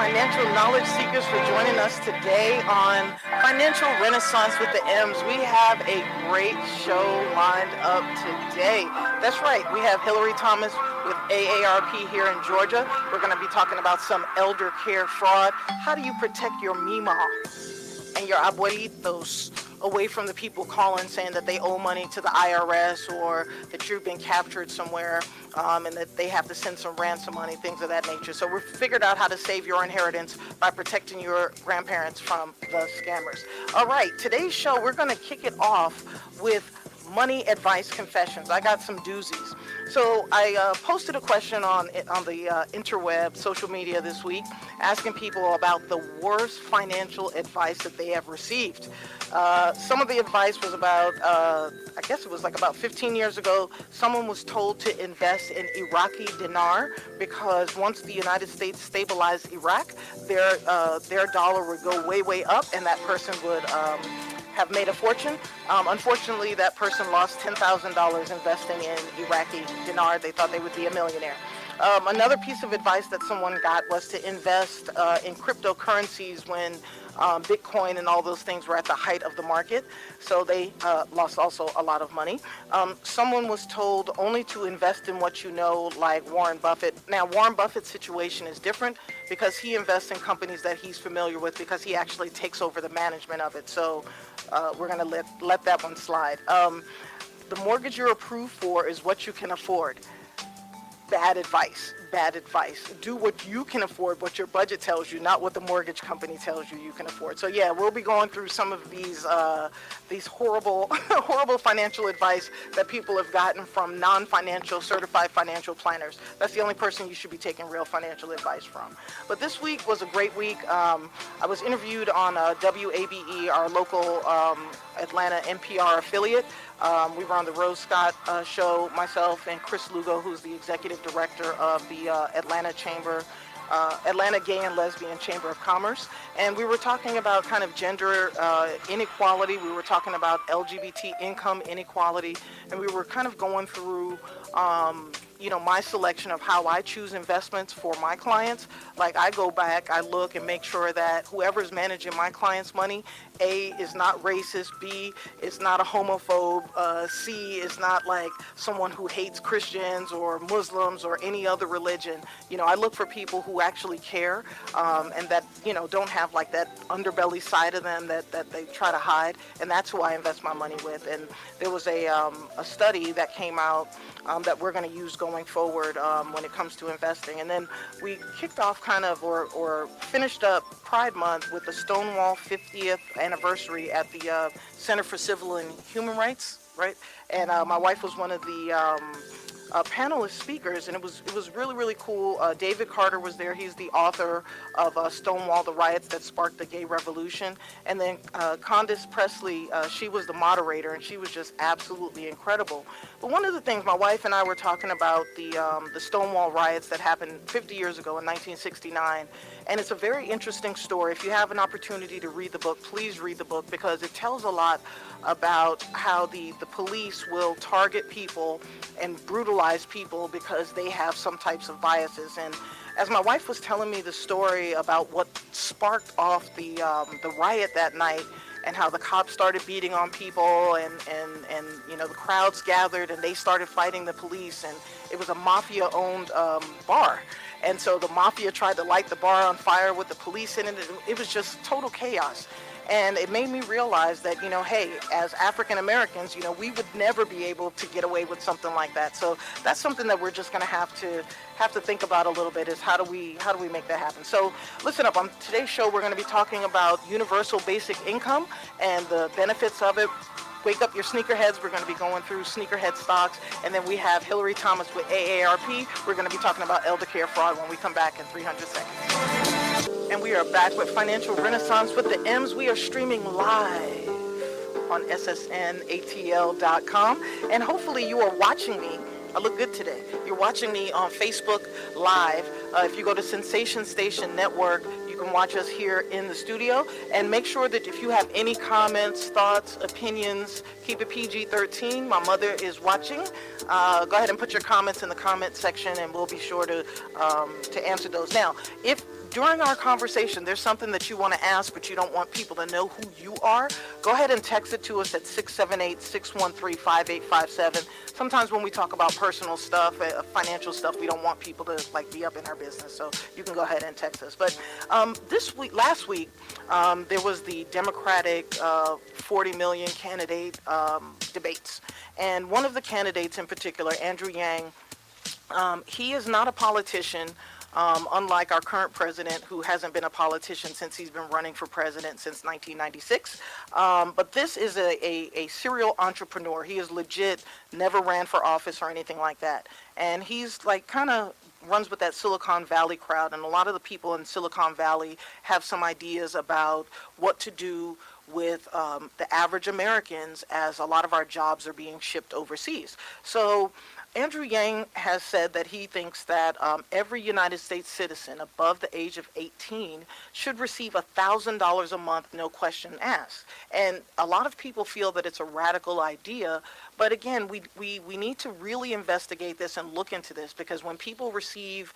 financial knowledge seekers, for joining us today on Financial Renaissance with the M's. We have a great show lined up today. That's right, we have Hillary Thomas with AARP here in Georgia. We're going to be talking about some elder care fraud. How do you protect your mima and your abuelitos away from the people calling saying that they owe money to the IRS or that you've been captured somewhere, and that they have to send some ransom money, things of that nature. So we've figured out how to save your inheritance by protecting your grandparents from the scammers. All right, today's show, we're going to kick it off with money advice confessions. I got some doozies. So I posted a question on the interweb, social media this week, asking people about the worst financial advice that they have received. Some of the advice was about, I guess it was like about 15 years ago, someone was told to invest in Iraqi dinar because once the United States stabilized Iraq, their dollar would go way, way up, and that person would have made a fortune. Unfortunately, that person lost $10,000 investing in Iraqi dinar. They thought they would be a millionaire. Another piece of advice that someone got was to invest in cryptocurrencies when Bitcoin and all those things were at the height of the market. So they lost also a lot of money. Someone was told only to invest in what you know, like Warren Buffett. Now, Warren Buffett's situation is different because he invests in companies that he's familiar with because he actually takes over the management of it. So we're going to let that one slide. The mortgage you're approved for is what you can afford. Bad advice. Bad advice. Do what you can afford, what your budget tells you, not what the mortgage company tells you can afford. So yeah, we'll be going through some of these horrible, horrible financial advice that people have gotten from non-financial certified financial planners. That's the only person you should be taking real financial advice from. But this week was a great week. I was interviewed on WABE, our local Atlanta NPR affiliate. We were on the Rose Scott show, myself and Chris Lugo, who's the executive director of the Atlanta Gay and Lesbian Chamber of Commerce. And we were talking about kind of gender inequality. We were talking about LGBT income inequality. And we were kind of going through my selection of how I choose investments for my clients. Like, I go back, I look and make sure that whoever's managing my clients' money, A, is not racist, B, is not a homophobe, C, is not like someone who hates Christians or Muslims or any other religion. I look for people who actually care, and that, don't have like that underbelly side of them that they try to hide, and that's who I invest my money with. And there was a study that came out that we're going to use going forward when it comes to investing. And then we kicked off or finished up Pride Month with the Stonewall 50th anniversary at the Center for Civil and Human Rights, right? And my wife was one of the panelist speakers, and it was really, really cool. David Carter was there. He's the author of Stonewall, the riots that sparked the gay revolution. And then Candace Presley, she was the moderator, and she was just absolutely incredible. But one of the things, my wife and I were talking about the Stonewall riots that happened 50 years ago in 1969. And it's a very interesting story. If you have an opportunity to read the book, please read the book, because it tells a lot about how the police will target people and brutalize people because they have some types of biases. And as my wife was telling me the story about what sparked off the riot that night, and how the cops started beating on people, and the crowds gathered and they started fighting the police, and it was a mafia-owned bar. And so the mafia tried to light the bar on fire with the police in it. It was just total chaos. And it made me realize that, hey, as African Americans, we would never be able to get away with something like that. So that's something that we're just going to have to think about a little bit, is how do we make that happen. So listen up, on today's show we're going to be talking about universal basic income and the benefits of it. Wake up your sneakerheads. We're going to be going through sneakerhead stocks. And then we have Hillary Thomas with AARP. We're going to be talking about elder care fraud when we come back in 300 seconds. And we are back with Financial Renaissance with the M's. We are streaming live on ssnatl.com. And hopefully you are watching me. I look good today. You're watching me on Facebook Live. If you go to Sensation Station Network, you You can watch us here in the studio. And make sure that if you have any comments, thoughts, opinions, keep it PG-13. My mother is watching. Go ahead and put your comments in the comment section, and we'll be sure to answer those. Now, if during our conversation there's something that you want to ask but you don't want people to know who you are, go ahead and text it to us at 678-613-5857. Sometimes when we talk about personal stuff, financial stuff, we don't want people to be up in our business, so you can go ahead and text us. But last week, there was the Democratic 40 million candidate debates, and one of the candidates in particular, Andrew Yang, he is not a politician. Unlike our current president, who hasn't been a politician since he's been running for president since 1996. But this is a serial entrepreneur. He is legit, never ran for office or anything like that. And he's kind of runs with that Silicon Valley crowd. And a lot of the people in Silicon Valley have some ideas about what to do with the average Americans, as a lot of our jobs are being shipped overseas. So Andrew Yang has said that he thinks that every United States citizen above the age of 18 should receive $1,000 a month, no question asked. And a lot of people feel that it's a radical idea, but again, we need to really investigate this and look into this, because when people receive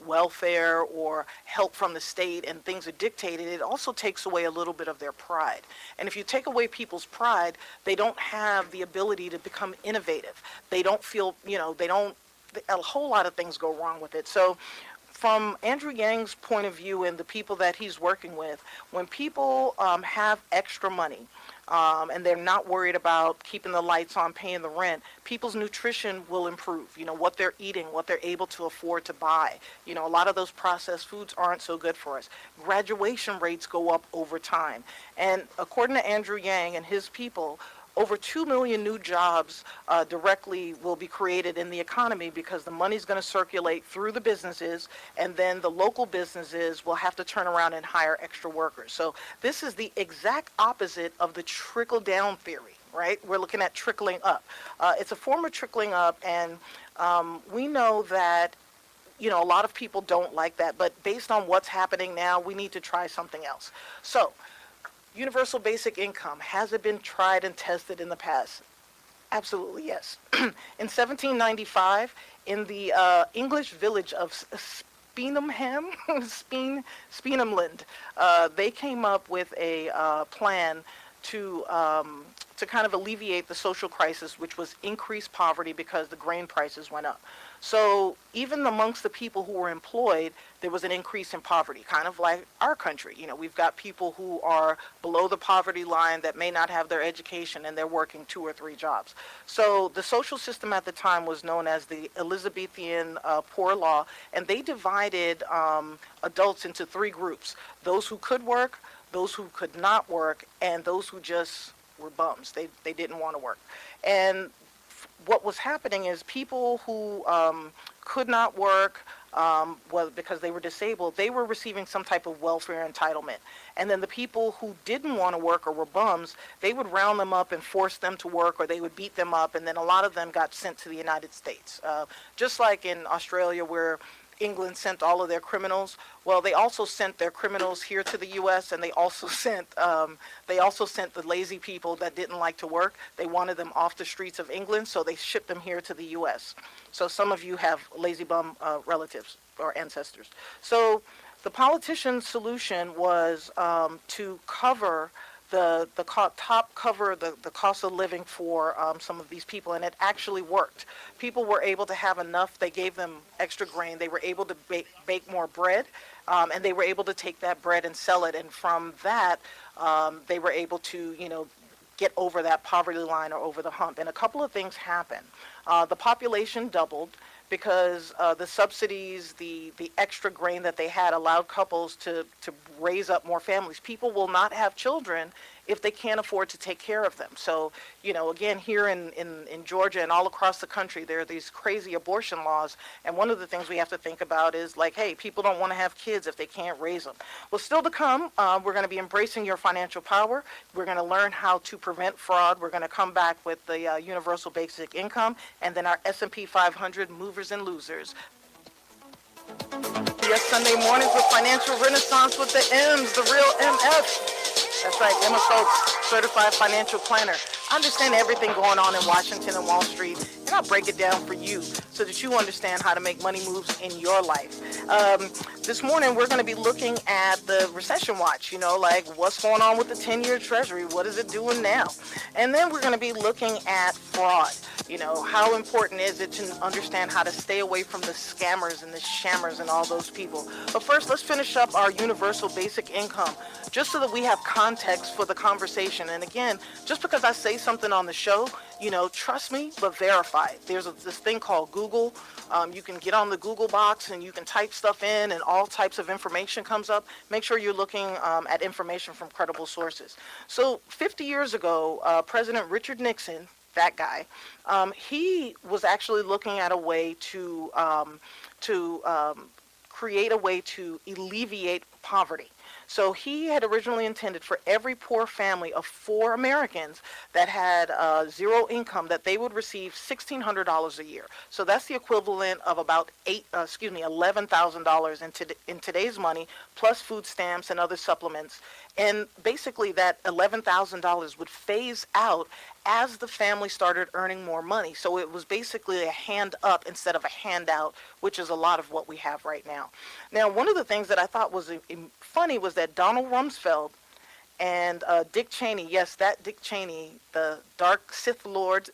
welfare or help from the state and things are dictated, it also takes away a little bit of their pride. And if you take away people's pride, they don't have the ability to become innovative. They don't feel, a whole lot of things go wrong with it. So from Andrew Yang's point of view and the people that he's working with, when people have extra money, and they're not worried about keeping the lights on, paying the rent, people's nutrition will improve. What they're eating, what they're able to afford to buy. A lot of those processed foods aren't so good for us. Graduation rates go up over time. And according to Andrew Yang and his people, over 2 million new jobs directly will be created in the economy, because the money's going to circulate through the businesses, and then the local businesses will have to turn around and hire extra workers. So this is the exact opposite of the trickle-down theory, right? We're looking at trickling up. It's a form of trickling up, and we know that a lot of people don't like that, but based on what's happening now, we need to try something else. So universal basic income, has it been tried and tested in the past? Absolutely, yes. In 1795, in the English village of Speenhamland, they came up with a plan to kind of alleviate the social crisis, which was increased poverty because the grain prices went up. So even amongst the people who were employed, there was an increase in poverty, kind of like our country. We've got people who are below the poverty line that may not have their education, and they're working 2 or 3 jobs. So the social system at the time was known as the Elizabethan poor law, and they divided adults into 3 groups: those who could work, those who could not work, and those who just were bums. They didn't want to work. And what was happening is people who could not work, because they were disabled, they were receiving some type of welfare entitlement. And then the people who didn't want to work or were bums, they would round them up and force them to work, or they would beat them up, and then a lot of them got sent to the United States. Just like in Australia, where England sent all of their criminals. Well, they also sent their criminals here to the U.S., and they also sent the lazy people that didn't like to work. They wanted them off the streets of England, so they shipped them here to the U.S. So some of you have lazy bum relatives or ancestors. So the politician's solution was to cover the cost of living for some of these people, and it actually worked. People were able to have enough. They gave them extra grain. They were able to bake more bread, and they were able to take that bread and sell it. And from that, they were able to, get over that poverty line or over the hump. And a couple of things happened. The population doubled, because the subsidies, the extra grain that they had allowed couples to raise up more families. People will not have children if they can't afford to take care of them. So, again, here in Georgia and all across the country, there are these crazy abortion laws. And one of the things we have to think about is hey, people don't want to have kids if they can't raise them. Well, still to come, we're going to be embracing your financial power. We're going to learn how to prevent fraud. We're going to come back with the universal basic income, and then our S&P 500 movers and losers. Yes, Sunday mornings with Financial Renaissance with the M's, the real MF. That's right, Emma Folks, Certified Financial Planner. I understand everything going on in Washington and Wall Street, and I'll break it down for you so that you understand how to make money moves in your life. This morning, we're going to be looking at the recession watch, like what's going on with the 10-year Treasury, what is it doing now? And then we're going to be looking at fraud. How important is it to understand how to stay away from the scammers and the shammers and all those people? But first, let's finish up our universal basic income, just so that we have context for the conversation. And again, just because I say something on the show, trust me, but verify it. There's this thing called Google. You can get on the Google box and you can type stuff in and all types of information comes up. Make sure you're looking at information from credible sources. So 50 years ago, President Richard Nixon, that guy, he was actually looking at a way to create a way to alleviate poverty. So he had originally intended for every poor family of 4 Americans that had zero income that they would receive $1,600 a year. So that's the equivalent of about $11,000 in today's money, plus food stamps and other supplements. And basically that $11,000 would phase out as the family started earning more money. So it was basically a hand up instead of a handout, which is a lot of what we have right now. Now, one of the things that I thought was funny was that Donald Rumsfeld and Dick Cheney, yes, that Dick Cheney, the dark Sith Lord,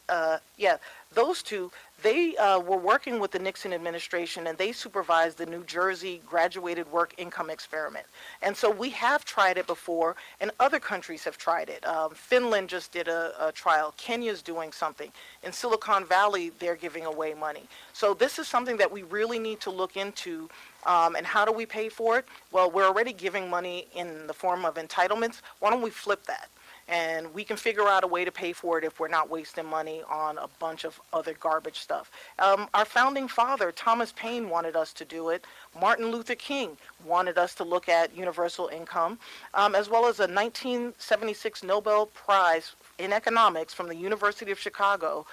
those two, they were working with the Nixon administration, and they supervised the New Jersey graduated work income experiment. And so we have tried it before, and other countries have tried it. Finland just did a trial. Kenya's doing something. In Silicon Valley, they're giving away money. So this is something that we really need to look into. And how do we pay for it? Well, we're already giving money in the form of entitlements. Why don't we flip that? And we can figure out a way to pay for it if we're not wasting money on a bunch of other garbage stuff. Our founding father, Thomas Paine, wanted us to do it. Martin Luther King wanted us to look at universal income, as well as a 1976 Nobel Prize in economics from the University of Chicago,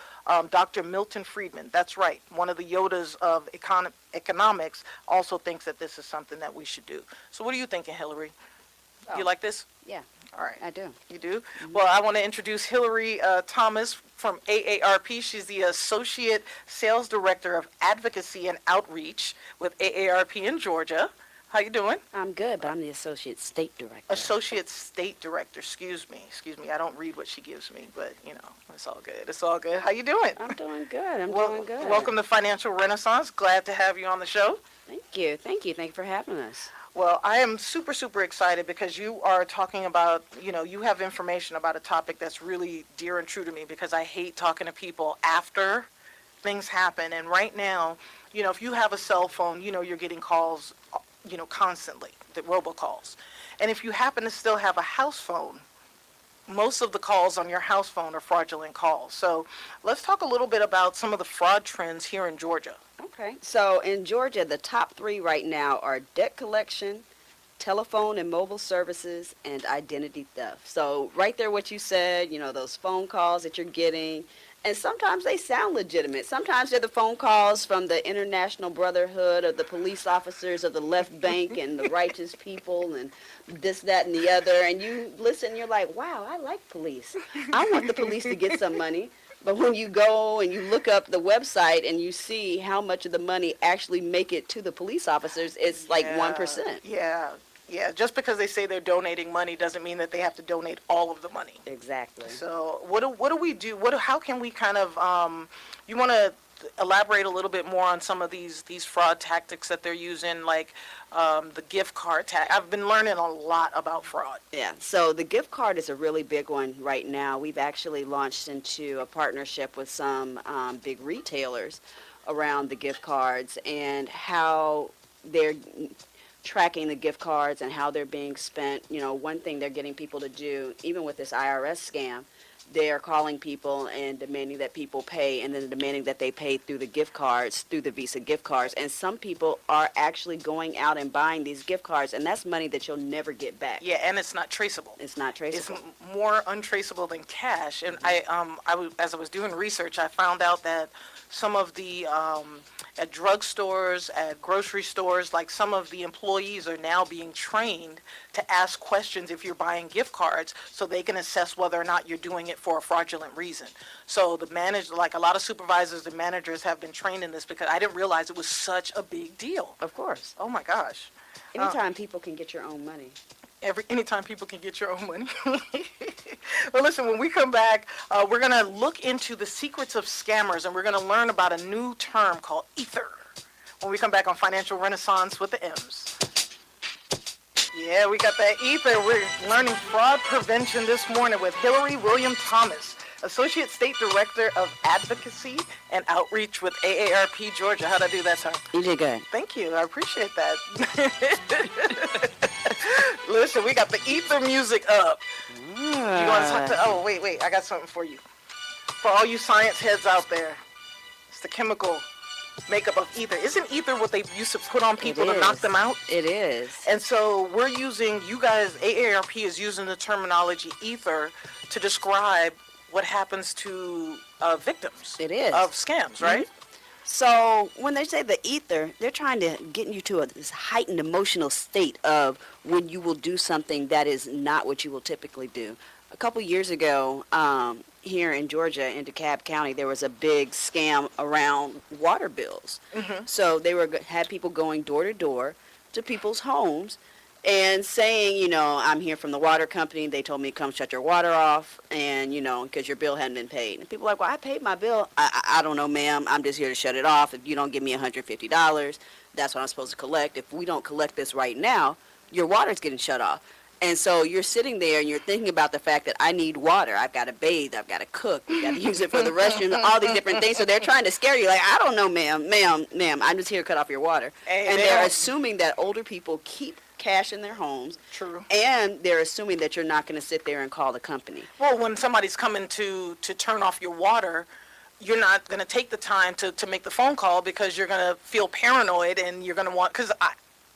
Dr. Milton Friedman. That's right. One of the Yodas of economics also thinks that this is something that we should do. So what are you thinking, Hillary? Oh. You like this? Yeah. All right. I do. You do? Mm-hmm. Well, I want to introduce Hillary Thomas from AARP. She's the Associate Sales Director of Advocacy and Outreach with AARP in Georgia. How you doing? I'm good, but I'm the Associate State Director. Associate State Director. Excuse me. I don't read what she gives me, but, it's all good. It's all good. How you doing? I'm doing good. Doing good. Welcome to Financial Renaissance. Glad to have you on the show. Thank you. Thank you for having us. Well, I am super, super excited because you are talking about, you have information about a topic that's really dear and true to me because I hate talking to people after things happen. And right now, if you have a cell phone, you're getting calls, constantly, the robocalls. And if you happen to still have a house phone, most of the calls on your house phone are fraudulent calls. So let's talk a little bit about some of the fraud trends here in Georgia. Okay. So in Georgia, the top 3 right now are debt collection, telephone and mobile services, and identity theft. So right there what you said, those phone calls that you're getting, and sometimes they sound legitimate. Sometimes they're the phone calls from the International Brotherhood of the police officers of the left bank and the righteous people and this, that, and the other. And you listen, you're like, wow, I like police. I want the police to get some money. But when you go and you look up the website and you see how much of the money actually make it to the police officers, it's like 1%. Yeah. Just because they say they're donating money doesn't mean that they have to donate all of the money. Exactly. So what do we do? How can we kind of, you want to elaborate a little bit more on some of these fraud tactics that they're using, like the gift card I've been learning a lot about fraud. Yeah, so the gift card is a really big one right now. We've actually launched into a partnership with some big retailers around the gift cards and how they're tracking the gift cards and how they're being spent. One thing they're getting people to do, even with this IRS scam, they are calling people and demanding that people pay, and then demanding that they pay through the gift cards, through the Visa gift cards. And some people are actually going out and buying these gift cards, and that's money that you'll never get back. Yeah, and it's not traceable. It's not traceable. It's more untraceable than cash. And as I was doing research, I found out that some of the at drugstores, at grocery stores, like some of the employees are now being trained to ask questions if you're buying gift cards, so they can assess whether or not you're doing it for a fraudulent reason. So the manager, like a lot of supervisors and managers, have been trained in this, because I didn't realize it was such a big deal. Of course. Oh my gosh. Anytime people can get your own money. Anytime people can get your own money. Well, listen, when we come back, we're going to look into the secrets of scammers, and we're going to learn about a new term called Ether when we come back on Financial Renaissance with the M's. Yeah, we got that Ether. We're learning fraud prevention this morning with Hillary William Thomas, Associate State Director of Advocacy and Outreach with AARP Georgia. How'd I do that, sir? You did good. Thank you. I appreciate that. Listen, we got the Ether music up. You want to talk to? Oh, wait. I got something for you. For all you science heads out there, it's the chemical makeup of ether. Isn't ether what they used to put on people to knock them out? It is. And so we're using, you guys, AARP is using the terminology ether to describe what happens to victims It is. of scams, right? Mm-hmm. So when they say the ether, they're trying to get you to this heightened emotional state of when you will do something that is not what you will typically do. A couple years ago, here in Georgia, in DeKalb County, there was a big scam around water bills. Mm-hmm. So they had people going door to door to people's homes and saying, I'm here from the water company. They told me to come shut your water off, and, because your bill hadn't been paid. And people are like, well, I paid my bill. I don't know, ma'am. I'm just here to shut it off. If you don't give me $150, that's what I'm supposed to collect. If we don't collect this right now, your water's getting shut off. And so you're sitting there and you're thinking about the fact that I need water. I've got to bathe. I've got to cook. I've got to use it for the restroom, all these different things. So they're trying to scare you. Like, I don't know, ma'am. I'm just here to cut off your water. And they're assuming that older people keep cash in their homes. True. And they're assuming that you're not going to sit there and call the company. Well, when somebody's coming to turn off your water, you're not going to take the time to make the phone call, because you're going to feel paranoid, and you're going to want, because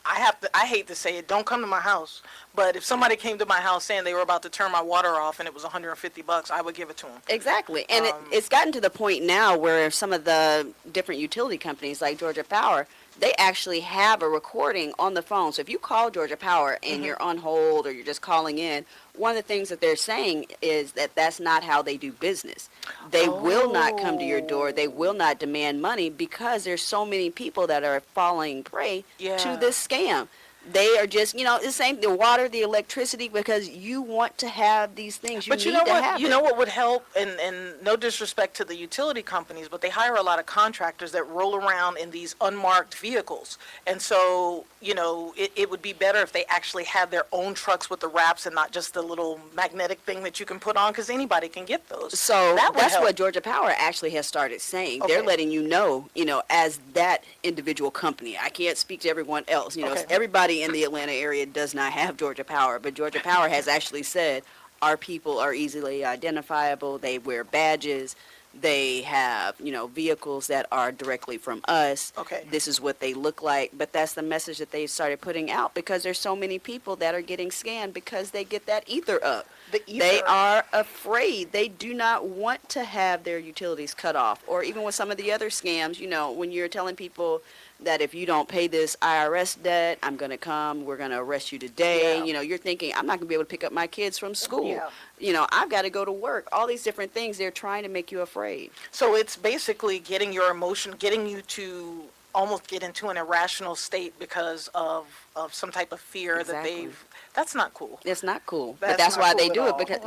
I hate to say it, don't come to my house. But if somebody came to my house saying they were about to turn my water off and it was $150, I would give it to them. Exactly. And it's gotten to the point now where some of the different utility companies like Georgia Power, they actually have a recording on the phone. So if you call Georgia Power and you're on hold or you're just calling in, one of the things that they're saying is that that's not how they do business. They will not come to your door. They will not demand money, because there's so many people that are falling prey to this scam. They are just, the same, the water, the electricity, because you want to have these things. But you know what would help, and no disrespect to the utility companies, but they hire a lot of contractors that roll around in these unmarked vehicles. And so, it would be better if they actually had their own trucks with the wraps and not just the little magnetic thing that you can put on, because anybody can get those. So that's what Georgia Power actually has started saying. Okay. They're letting you know, as that individual company. I can't speak to everyone else. Everybody in the Atlanta area does not have Georgia Power, but Georgia Power has actually said our people are easily identifiable. They wear badges. They have, vehicles that are directly from us. Okay. This is what they look like. But that's the message that they started putting out, because there's so many people that are getting scammed because they get that ether up. The ether. They are afraid. They do not want to have their utilities cut off. Or even with some of the other scams, when you're telling people that if you don't pay this IRS debt, I'm going to come, we're going to arrest you today. Yeah. You're thinking, I'm not going to be able to pick up my kids from school. Yeah. I've got to go to work. All these different things, they're trying to make you afraid. So it's basically getting your emotion, getting you to almost get into an irrational state because of some type of fear that that's not cool. It's not cool. But that's why they do it. Because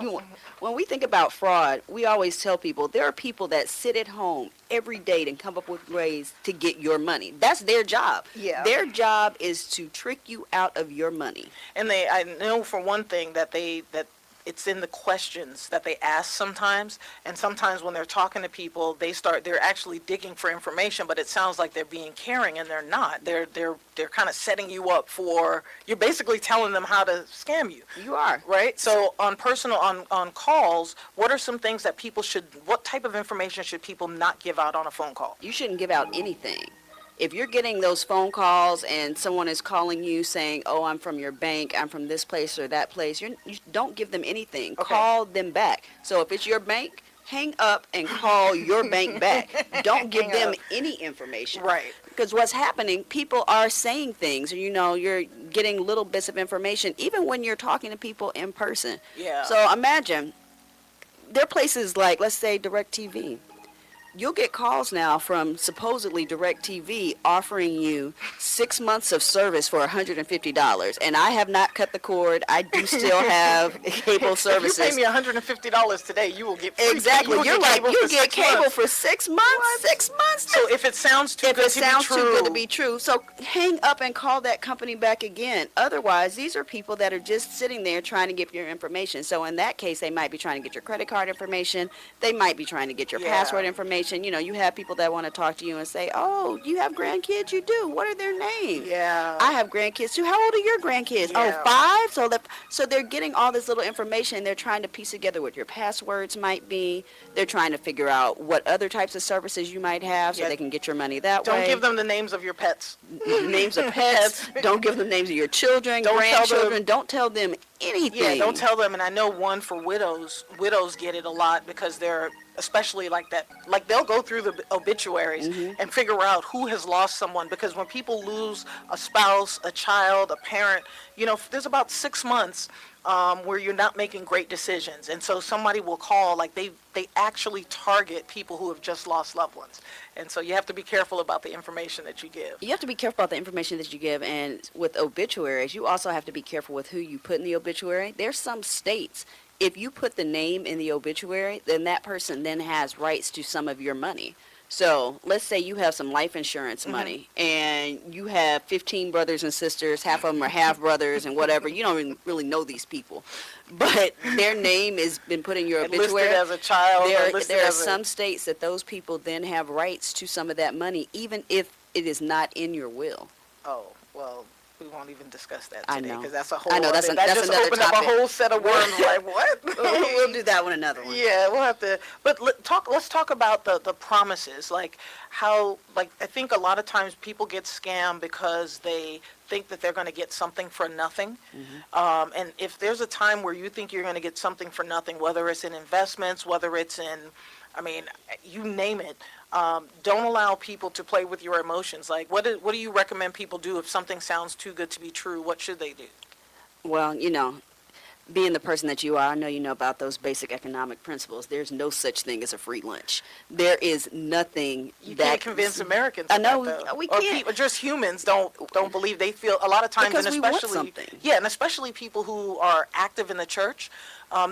when we think about fraud, we always tell people there are people that sit at home every day and come up with ways to get your money. That's their job. Yeah. Their job is to trick you out of your money. And I know for one thing that it's in the questions that they ask sometimes, and sometimes when they're talking to people, they're actually digging for information, but it sounds like they're being caring, and they're not. They're kind of setting you up you're basically telling them how to scam you. You are. Right? So on calls, what are some things that what type of information should people not give out on a phone call? You shouldn't give out anything. If you're getting those phone calls and someone is calling you saying, oh, I'm from your bank, I'm from this place or that place, you don't give them anything. Okay. Call them back. So if it's your bank, hang up and call your bank back. Don't give them any information. Right. Because what's happening, people are saying things, you're getting little bits of information, even when you're talking to people in person. Yeah. So imagine, there are places like, let's say, DirecTV. You'll get calls now from supposedly DirecTV offering you 6 months of service for $150. And I have not cut the cord. I do still have cable services. If you pay me $150 today, you will get free. Exactly. You're like, you get cable for 6 months? What? 6 months? So if it sounds too good to be true, so hang up and call that company back again. Otherwise, these are people that are just sitting there trying to get your information. So in that case, they might be trying to get your credit card information. They might be trying to get your password information. You have people that want to talk to you and say, oh, you have grandkids? You do. What are their names? Yeah. I have grandkids too. How old are your grandkids? Yeah. Oh, 5? So they're getting all this little information. They're trying to piece together what your passwords might be. They're trying to figure out what other types of services you might have so they can get your money that way. Don't give them the names of your pets. Names of pets. Don't give them names of your children, grandchildren. Don't tell them anything. Yeah, don't tell them. And I know one for widows. Widows get it a lot because they're especially like that. Like they'll go through the obituaries and figure out who has lost someone, because when people lose a spouse, a child, a parent, there's about 6 months where you're not making great decisions. And so somebody will call, like they actually target people who have just lost loved ones. And so you have to be careful about the information that you give. You have to be careful about the information that you give. And with obituaries, you also have to be careful with who you put in the obituary. There's some states, if you put the name in the obituary, then that person then has rights to some of your money. So let's say you have some life insurance money and you have 15 brothers and sisters, half of them are half brothers and whatever. You don't even really know these people, but their name has been put in your obituary. Listed as a child. There are some states that those people then have rights to some of that money, even if it is not in your will. Oh, well, we won't even discuss that I today know. because that's a whole. I know, that's that that's just another opened topic. up a whole set of worms. Like what? We'll do that one another one. Yeah, we'll have to. But let's talk about the promises. Like how, like I think a lot of times people get scammed because they think that they're going to get something for nothing. And if there's a time where you think you're going to get something for nothing, whether it's in investments, whether it's in, I mean, you name it. Don't allow people to play with your emotions. Like, what do you recommend people do if something sounds too good to be true? What should they do? Well, being the person that you are, I know you know about those basic economic principles. There's no such thing as a free lunch. There is nothing You that can't convince Americans. I know, of that, though. we Or can't. people, just humans don't believe. They feel a lot of times, Because and we want especially something. yeah, and especially people who are active in the church.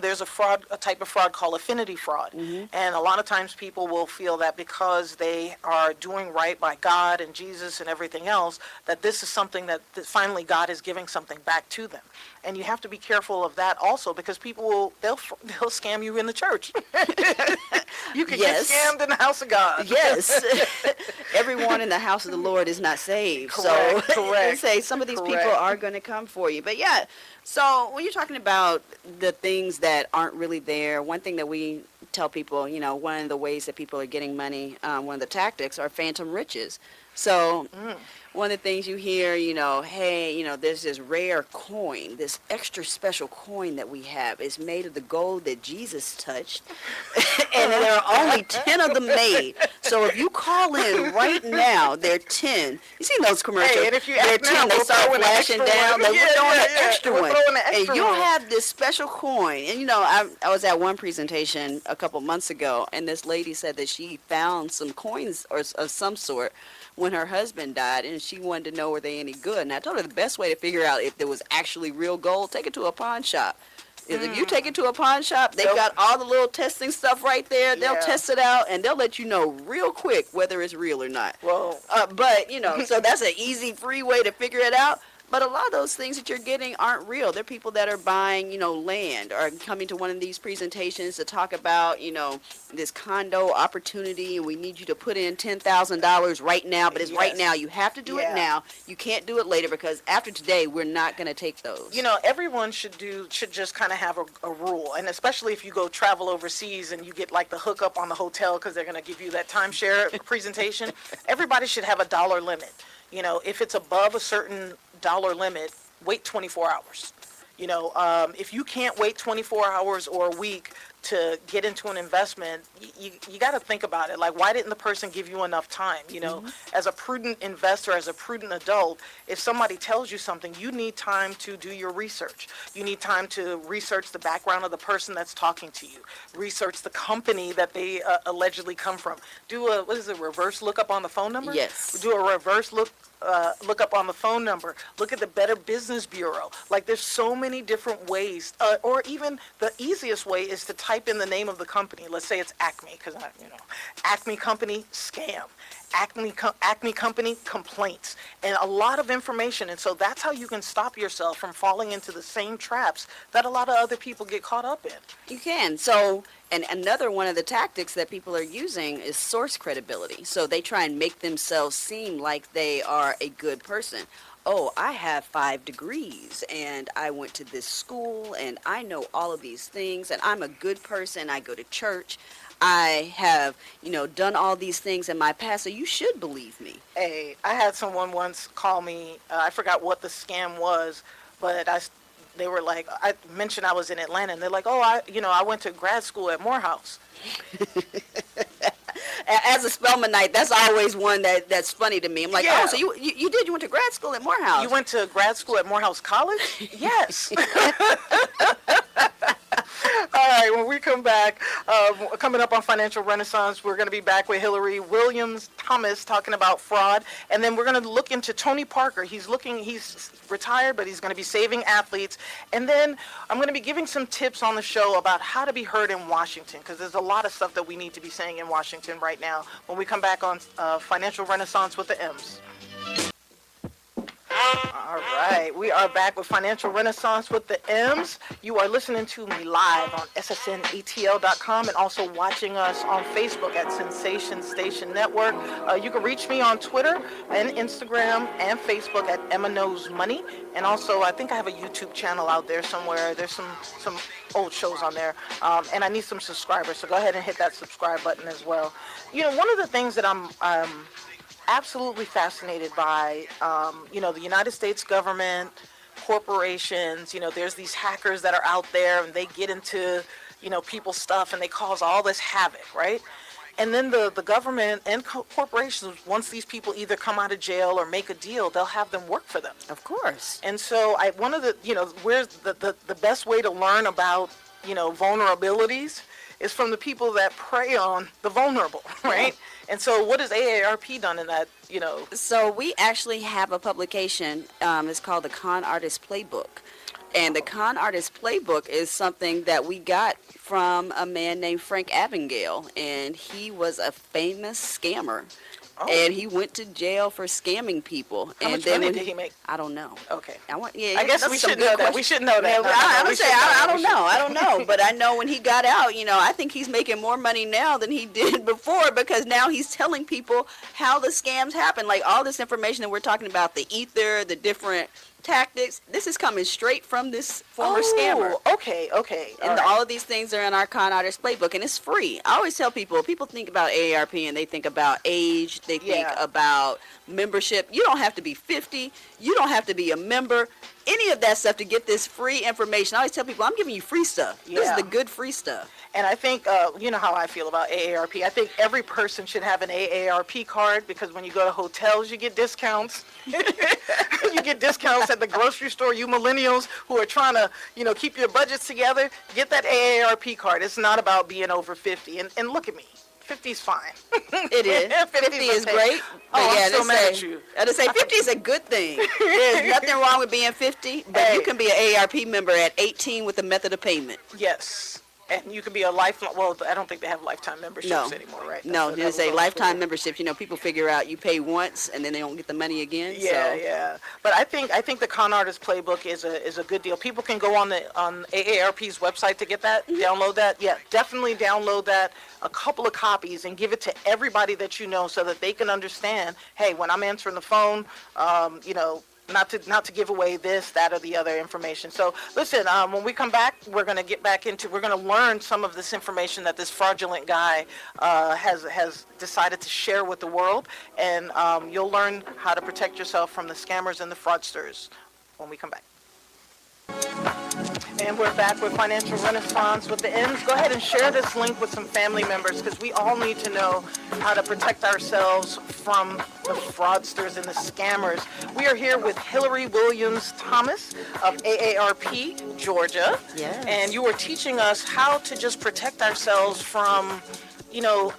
There's a type of fraud called affinity fraud, and a lot of times people will feel that because they are doing right by God and Jesus and everything else, that this is something that finally God is giving something back to them. And you have to be careful of that also, because people they'll scam you in the church. You can get scammed in the house of God. Yes. Everyone in the house of the Lord is not saved. Correct, so correct, say some of these people correct. are going to come for you. But yeah, so when you're talking about the things that aren't really there, one thing that we tell people, one of the ways that people are getting money, one of the tactics are phantom riches. So one of the things you hear, hey, there's this rare coin, this extra special coin that we have. It's made of the gold that Jesus touched, and there are only 10 of them made. So if you call in right now, they're 10. You seen those commercials? Hey, and if you they're act 10, now, they we'll start throw in an flashing extra down. one. They're Yeah, throwing an yeah, extra we'll one. throw in an extra And you'll one. have this special coin. And, I was at one presentation a couple months ago, and this lady said that she found some coins or of some sort when her husband died, and she wanted to know were they any good. And I told her the best way to figure out if there was actually real gold, take it to a pawn shop. If you take it to a pawn shop, they've got all the little testing stuff right there. They'll test it out, and they'll let you know real quick whether it's real or not. Well, But, so that's an easy, free way to figure it out. But a lot of those things that you're getting aren't real. They're people that are buying, land, or coming to one of these presentations to talk about, this condo opportunity, and we need you to put in $10,000 right now, but it's right Yes. now. You have to do it Yeah. now. You can't do it later, because after today, we're not going to take those. Everyone should just kind of have a rule, and especially if you go travel overseas and you get like the hookup on the hotel because they're going to give you that timeshare presentation. Everybody should have a dollar limit. If it's above a certain dollar limit, wait 24 hours. If you can't wait 24 hours or a week to get into an investment, you got to think about it. Like, why didn't the person give you enough time? As a prudent investor, as a prudent adult, if somebody tells you something, you need time to do your research. You need time to research the background of the person that's talking to you, research the company that they allegedly come from. Do a reverse lookup on the phone number? Yes. Do a reverse look up on the phone number. Look at the Better Business Bureau. Like, there's so many different ways, or even the easiest way is to type in the name of the company. Let's say it's Acme, because Acme Company scam. Acme Company complaints, and a lot of information. And so that's how you can stop yourself from falling into the same traps that a lot of other people get caught up in. You can. So, and another one of the tactics that people are using is source credibility. So they try and make themselves seem like they are a good person. Oh, I have 5 degrees, and I went to this school, and I know all of these things, and I'm a good person. I go to church. I have, done all these things in my past, so you should believe me. Hey, I had someone once call me. I forgot what the scam was, but they were like, I mentioned I was in Atlanta, and they're like, oh, I went to grad school at Morehouse. As a Spelmanite, that's always one that's funny to me. I'm like, Yeah. oh, so you went to grad school at Morehouse. You went to grad school at Morehouse College? Yes. All right, when we come back, coming up on Financial Renaissance, we're going to be back with Hillary Williams Thomas talking about fraud. And then we're going to look into Tony Parker. He's retired, but he's going to be saving athletes. And then I'm going to be giving some tips on the show about how to be heard in Washington, because there's a lot of stuff that we need to be saying in Washington right now when we come back on Financial Renaissance with the M's. All right, we are back with Financial Renaissance with the M's. You are listening to me live on ssnatl.com and also watching us on Facebook at Sensation Station Network. You can reach me on Twitter and Instagram and Facebook at Emma Knows Money. And also, I think I have a YouTube channel out there somewhere. There's some old shows on there. And I need some subscribers, so go ahead and hit that subscribe button as well. One of the things that I'm absolutely fascinated by, the United States government, corporations, there's these hackers that are out there, and they get into, people's stuff, and they cause all this havoc, right? And then the government and corporations, once these people either come out of jail or make a deal, they'll have them work for them. Of course. And so one of the, where's the best way to learn about, vulnerabilities is from the people that prey on the vulnerable, right? Yeah. And so what has AARP done in that, So we actually have a publication. It's called the Con Artist Playbook. And the Con Artist Playbook is something that we got from a man named Frank Abagnale. And he was a famous scammer. Oh. And he went to jail for scamming people. How much money did he make? I don't know. Okay. I guess we should know that. We should know that. I don't know. But I know when he got out, I think he's making more money now than he did before, because now he's telling people how the scams happen. Like all this information that we're talking about, the ether, the different tactics, this is coming straight from this former scammer. Okay. And all of these things are in our Con Artist Playbook, and it's free. I always tell people think about AARP and they think about age, they think about membership. You don't have to be 50. You don't have to be a member. Any of that stuff to get this free information. I always tell people, I'm giving you free stuff. Yeah. This is the good free stuff. And I think, you know how I feel about AARP. I think every person should have an AARP card, because when you go to hotels, you get discounts. You get discounts at the grocery store. You millennials who are trying to, keep your budgets together, get that AARP card. It's not about being over 50. And look at me. 50 is fine. It is. 50 is great. I'm so mad at you. I just say 50 is a good thing. There's nothing wrong with being 50, but you can be an AARP member at 18 with a method of payment. Yes. And you could be a lifelong, well, I don't think they have lifetime memberships No. anymore, right? No, That there's was a old lifetime school. membership. People figure out you pay once and then they don't get the money again. Yeah, So yeah. But I think the con artist playbook is a good deal. People can go on AARP's website to get that, download that. Yeah, definitely download that, a couple of copies, and give it to everybody that you know so that they can understand. Hey, when I'm answering the phone, you know, not to give away this, that, or the other information. So listen, when we come back, we're going to we're going to learn some of this information that this fraudulent guy has decided to share with the world, and you'll learn how to protect yourself from the scammers and the fraudsters when we come back. And we're back with Financial Renaissance with the M's. Go ahead and share this link with some family members, because we all need to know how to protect ourselves from the fraudsters and the scammers. We are here with Hillary Williams Thomas of AARP, Georgia. Yes. And you were teaching us how to just protect ourselves from, you know,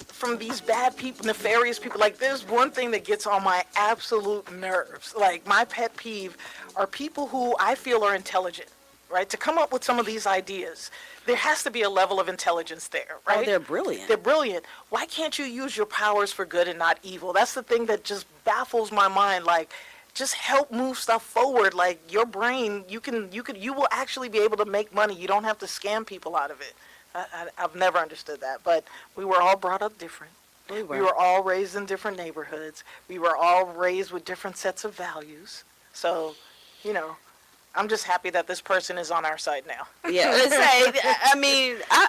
from these bad people, nefarious people. Like, there's one thing that gets on my absolute nerves. Like, my pet peeve are people who I feel are intelligent, right? To come up with some of these ideas, there has to be a level of intelligence there, right? Oh, they're brilliant. They're brilliant. Why can't you use your powers for good and not evil? That's the thing that just baffles my mind. Like, just help move stuff forward. Like, your brain, you will actually be able to make money. You don't have to scam people out of it. I've never understood that, but we were all brought up different. We were all raised in different neighborhoods. We were all raised with different sets of values. So, you know, I'm just happy that this person is on our side now. Yeah,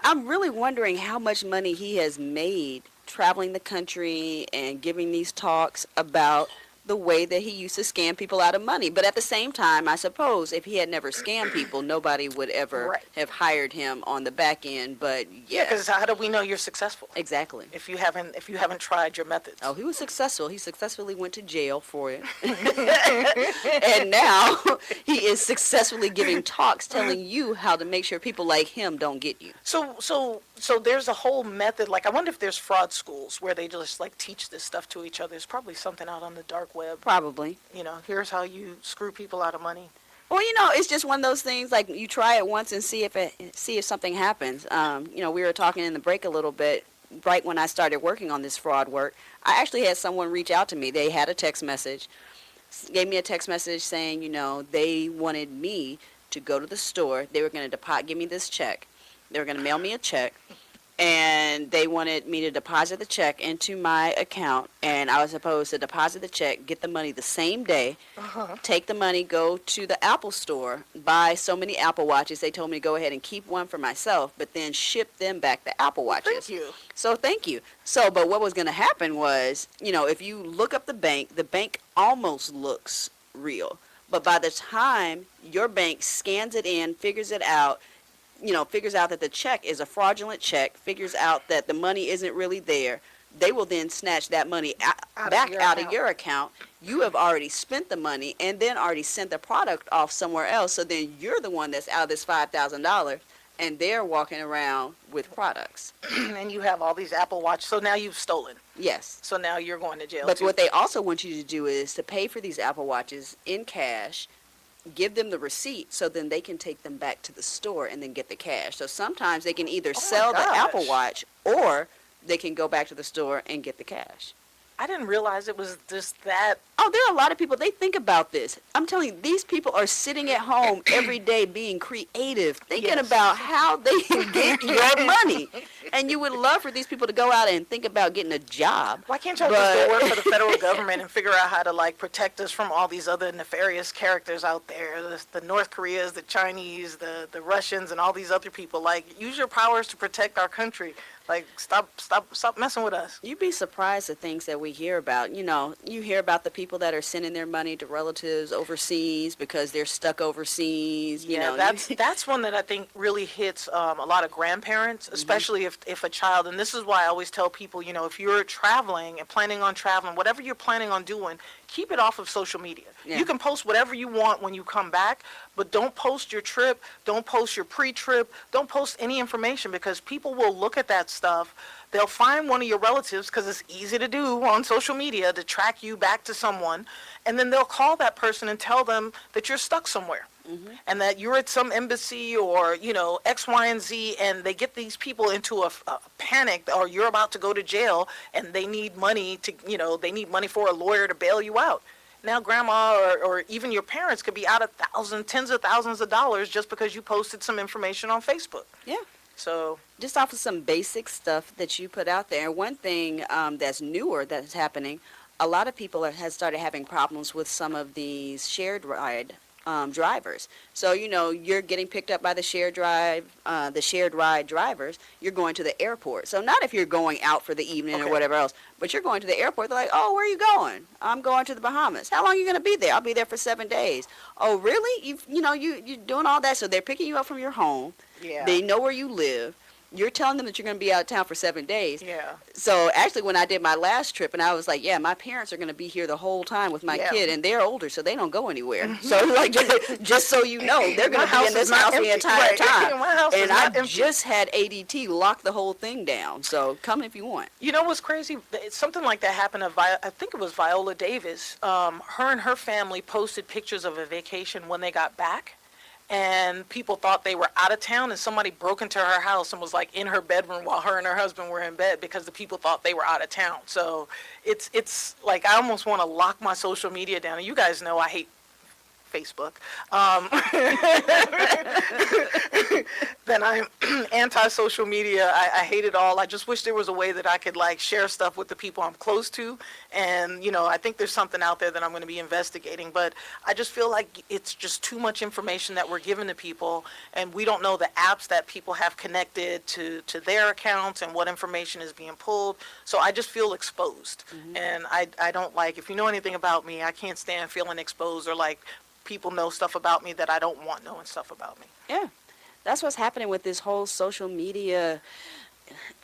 I'm really wondering how much money he has made traveling the country and giving these talks about the way that he used to scam people out of money. But at the same time, I suppose if he had never scammed people, nobody would ever Right. have hired him on the back end. But Yeah, yes, because how do we know you're successful exactly. if you haven't tried your methods? Oh, he was successful. He successfully went to jail for it. And now he is successfully giving talks telling you how to make sure people like him don't get you. So there's a whole method. Like, I wonder if there's fraud schools where they just like teach this stuff to each other. There's probably something out on the dark web. Probably. You know, here's how you screw people out of money. Well, it's just one of those things, like, you try it once and see if something happens. We were talking in the break a little bit, right when I started working on this fraud work. I actually had someone reach out to me. They had a text message, gave me a text message saying, they wanted me to go to the store. They were going to give me this check. They were going to mail me a check. And they wanted me to deposit the check into my account, and I was supposed to deposit the check, get the money the same day, take the money, go to the Apple store, buy so many Apple Watches. They told me to go ahead and keep one for myself, but then ship them back the Apple Watches. Thank you. So thank you. So, but what was going to happen was, if you look up the bank almost looks real. But by the time your bank scans it in, figures it out, figures out that the check is a fraudulent check, figures out that the money isn't really there, they will then snatch that money back out of your account. You have already spent the money and then already sent the product off somewhere else. So then you're the one that's out of this $5,000, and they're walking around with products. And you have all these Apple Watch. So now you've stolen. Yes. So now you're going to jail. But too. what they also want you to do is to pay for these Apple Watches in cash, give them the receipt, so then they can take them back to the store and then get the cash. So sometimes they can either sell the Apple Watch, or they can go back to the store and get the cash. I didn't realize it was just that. Oh, there are a lot of people, they think about this. I'm telling you, these people are sitting at home every day being creative, thinking about how they can get your money. And you would love for these people to go out and think about getting a job. Why can't y'all just go work for the federal government and figure out how to, like, protect us from all these other nefarious characters out there? The North Koreas, the Chinese, the Russians, and all these other people. Like, use your powers to protect our country. Like, stop messing with us. You'd be surprised at things that we hear about. You hear about the people that are sending their money to relatives overseas because they're stuck overseas. That's one that I think really hits a lot of grandparents, especially if a child, and this is why I always tell people, if you're traveling and planning on traveling, whatever you're planning on doing, keep it off of social media. Yeah. You can post whatever you want when you come back, but don't post your trip, don't post your pre-trip, don't post any information, because people will look at that stuff. They'll find one of your relatives, because it's easy to do on social media to track you back to someone, and then they'll call that person and tell them that you're stuck somewhere. and that you're at some embassy or, X, Y, and Z, and they get these people into a panic, or you're about to go to jail and they need money they need money for a lawyer to bail you out. Now grandma or even your parents could be out tens of thousands of dollars just because you posted some information on Facebook. Yeah. So Just off of some basic stuff that you put out there. One thing that's newer that's happening, a lot of people have started having problems with some of these shared ride drivers. So, you're getting picked up by the shared ride drivers. You're going to the airport. So not if you're going out for the evening or whatever else, but you're going to the airport. They're like, oh, where are you going? I'm going to the Bahamas. How long are you going to be there? I'll be there for 7 days. Oh, really? You're doing all that. So they're picking you up from your home. yeah, They know where you live. You're telling them that you're going to be out of town for 7 days. yeah, So actually, when I did my last trip, and I was like, yeah, my parents are going to be here the whole time with my Yeah. kid, and they're older, so they don't go anywhere. So like, just so you know, they're going My to be house in this is not house the empty. entire Right. time. My house is And not I empty. just had ADT lock the whole thing down. So come if you want. You know what's crazy? Something like that happened to I think it was Viola Davis. Her and her family posted pictures of a vacation when they got back, and people thought they were out of town, and somebody broke into her house and was like in her bedroom while her and her husband were in bed because the people thought they were out of town. So it's like I almost want to lock my social media down. And you guys know I hate Facebook. Then I'm anti-social media. I hate it all. I just wish there was a way that I could share stuff with the people I'm close to. And, I think there's something out there that I'm going to be investigating. But I just feel like it's just too much information that we're giving to people. And we don't know the apps that people have connected to their accounts and what information is being pulled. So I just feel exposed. And I don't if you know anything about me, I can't stand feeling exposed or people know stuff about me that I don't want knowing stuff about me. Yeah. That's what's happening with this whole social media,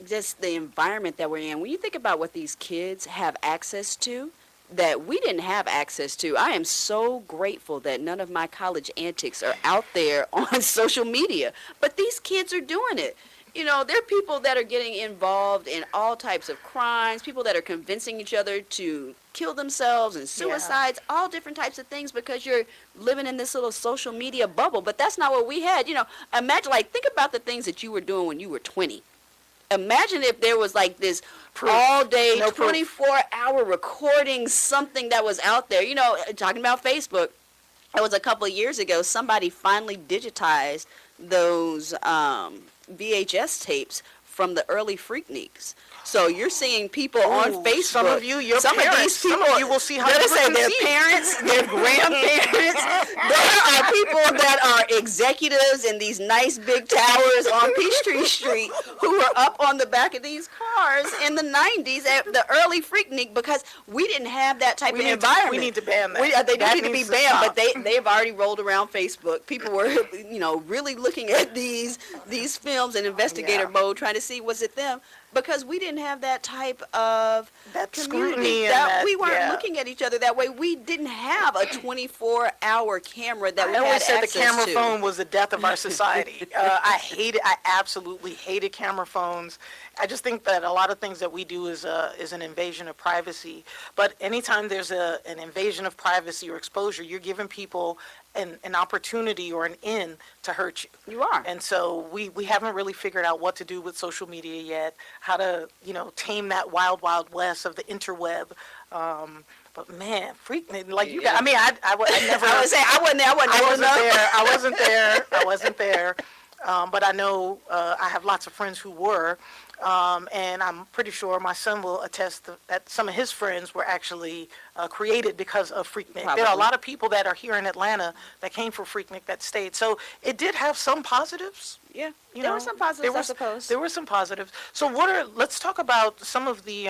just the environment that we're in. When you think about what these kids have access to that we didn't have access to, I am so grateful that none of my college antics are out there on social media. But these kids are doing it. There are people that are getting involved in all types of crimes, people that are convincing each other to kill themselves and suicides, all different types of things because you're living in this little social media bubble. But that's not what we had. Imagine, think about the things that you were doing when you were 20. Imagine if there was this all day, 24-hour recording, something that was out there. Talking about Facebook, it was a couple of years ago, somebody finally digitized those VHS tapes from the early Freakniks. So you're seeing people on Facebook. Some of you, your some parents, of these people, some of you will see how let you us say were their conceived. parents, their grandparents. There are people that are executives in these nice big towers on Peachtree Street who were up on the back of these cars in the 90s at the early Freaknik because we didn't have that type of environment. We need to ban that. They do That need to be needs banned, stop. but they've already rolled around Facebook. People were, really looking at these films in investigator mode, trying to see was it them. Because we didn't have that type of That community. scrutiny and that, We weren't yeah. looking at each other that way. We didn't have a 24-hour camera that we I had always said the access camera to. phone was the death of our society. I absolutely hated camera phones. I just think that a lot of things that we do is an invasion of privacy. But anytime there's an invasion of privacy or exposure, you're giving people an opportunity or an in to hurt you. You are. And so we haven't really figured out what to do with social media yet, how to, tame that wild, wild west of the interweb. But man, you guys, I never. I would say I wasn't there. I wasn't there. But I know I have lots of friends who were, and I'm pretty sure my son will attest that some of his friends were actually created because of Freaknik. Probably. There are a lot of people that are here in Atlanta that came from Freaknik that stayed. So it did have some positives. Yeah, You there know, were some positives, I suppose. There were some positives. So let's talk about some of the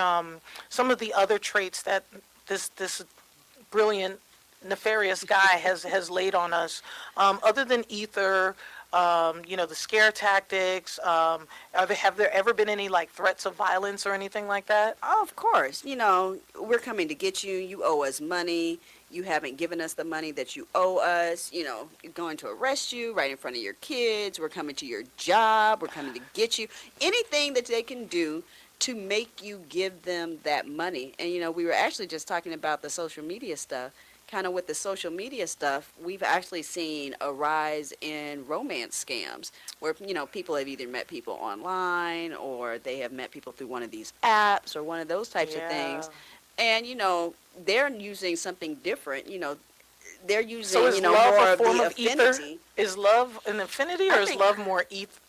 other traits that this brilliant, nefarious guy has laid on us. Other than ether, the scare tactics, have there ever been any threats of violence or anything like that? Oh, of course. We're coming to get you. You owe us money. You haven't given us the money that you owe us. You're going to arrest you right in front of your kids. We're coming to your job. We're coming to get you. Anything that they can do to make you give them that money. And, we were actually just talking about the social media stuff. kind of with the social media stuff, we've actually seen a rise in romance scams where, people have either met people online or they have met people through one of these apps or one of those types of things. And, they're using something different. They're using, So is love more a of form the of ether? affinity. Is love an affinity, or is love more ether?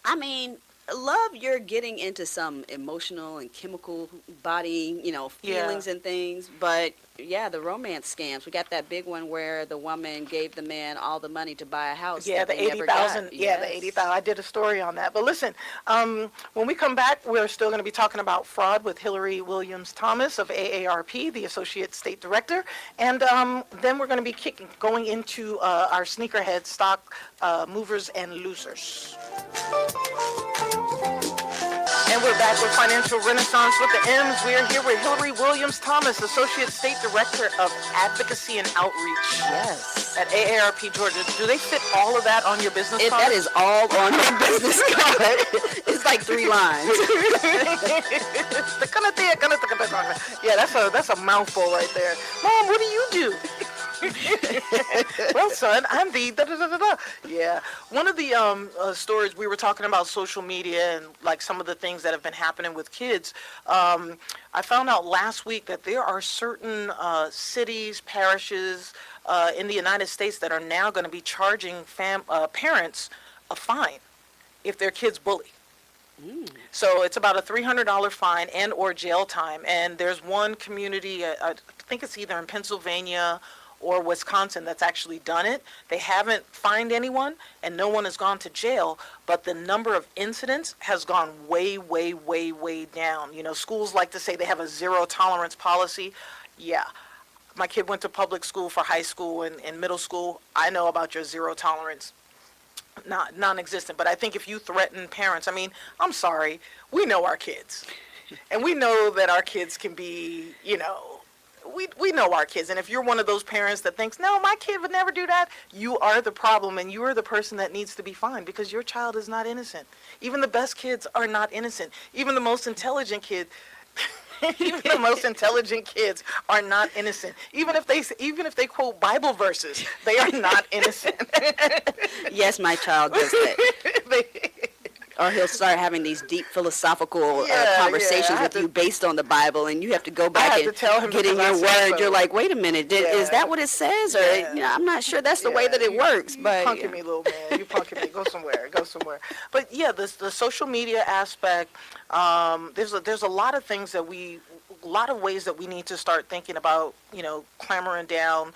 I mean, love, you're getting into some emotional and chemical body, feelings and things. But yeah, the romance scams. We got that big one where the woman gave the man all the money to buy a house. Yeah, that the they never 80,000. got. Yeah, the 80,000. I did a story on that. But listen, when we come back, we're still going to be talking about fraud with Hillary Williams Thomas of AARP, the Associate State Director, and then we're going to be going into our sneakerhead stock movers and losers. And we're back with Financial Renaissance with the M's. We are here with Hillary Williams Thomas, Associate State Director of Advocacy and Outreach. Yes. At AARP Georgia. Do they fit all of that on your business card? That is all on your business card. It's like 3 lines. Yeah, that's a mouthful right there. Mom, what do you do? Well, son, I'm the da-da-da-da-da. Yeah. One of the stories, we were talking about social media and like some of the things that have been happening with kids. I found out last week that there are certain cities, parishes in the United States that are now going to be charging parents a fine if their kids bully. So it's about a $300 fine and or jail time. And there's one community, I think it's either in Pennsylvania or Wisconsin, that's actually done it. They haven't fined anyone and no one has gone to jail, but the number of incidents has gone way, way, way, way down. Schools like to say they have a zero tolerance policy. Yeah. My kid went to public school for high school and middle school. I know about your zero tolerance. Non-existent. But I think if you threaten parents, I'm sorry, we know our kids. And we know that our kids can be, we know our kids. And if you're one of those parents that thinks, no, my kid would never do that, you are the problem and you are the person that needs to be fined because your child is not innocent. Even the best kids are not innocent. Even the most intelligent kids are not innocent. Even if they quote Bible verses, they are not innocent. Yes, my child does that. Or he'll start having these deep philosophical conversations with you based on the Bible, and you have to go back and get in your word. You're like, wait a minute, is that what it says? Or I'm not sure that's the way that it works. But you punking me, little man. You punking me. Go somewhere. But yeah, the social media aspect. There's a lot of things that a lot of ways that we need to start thinking about, clamoring down.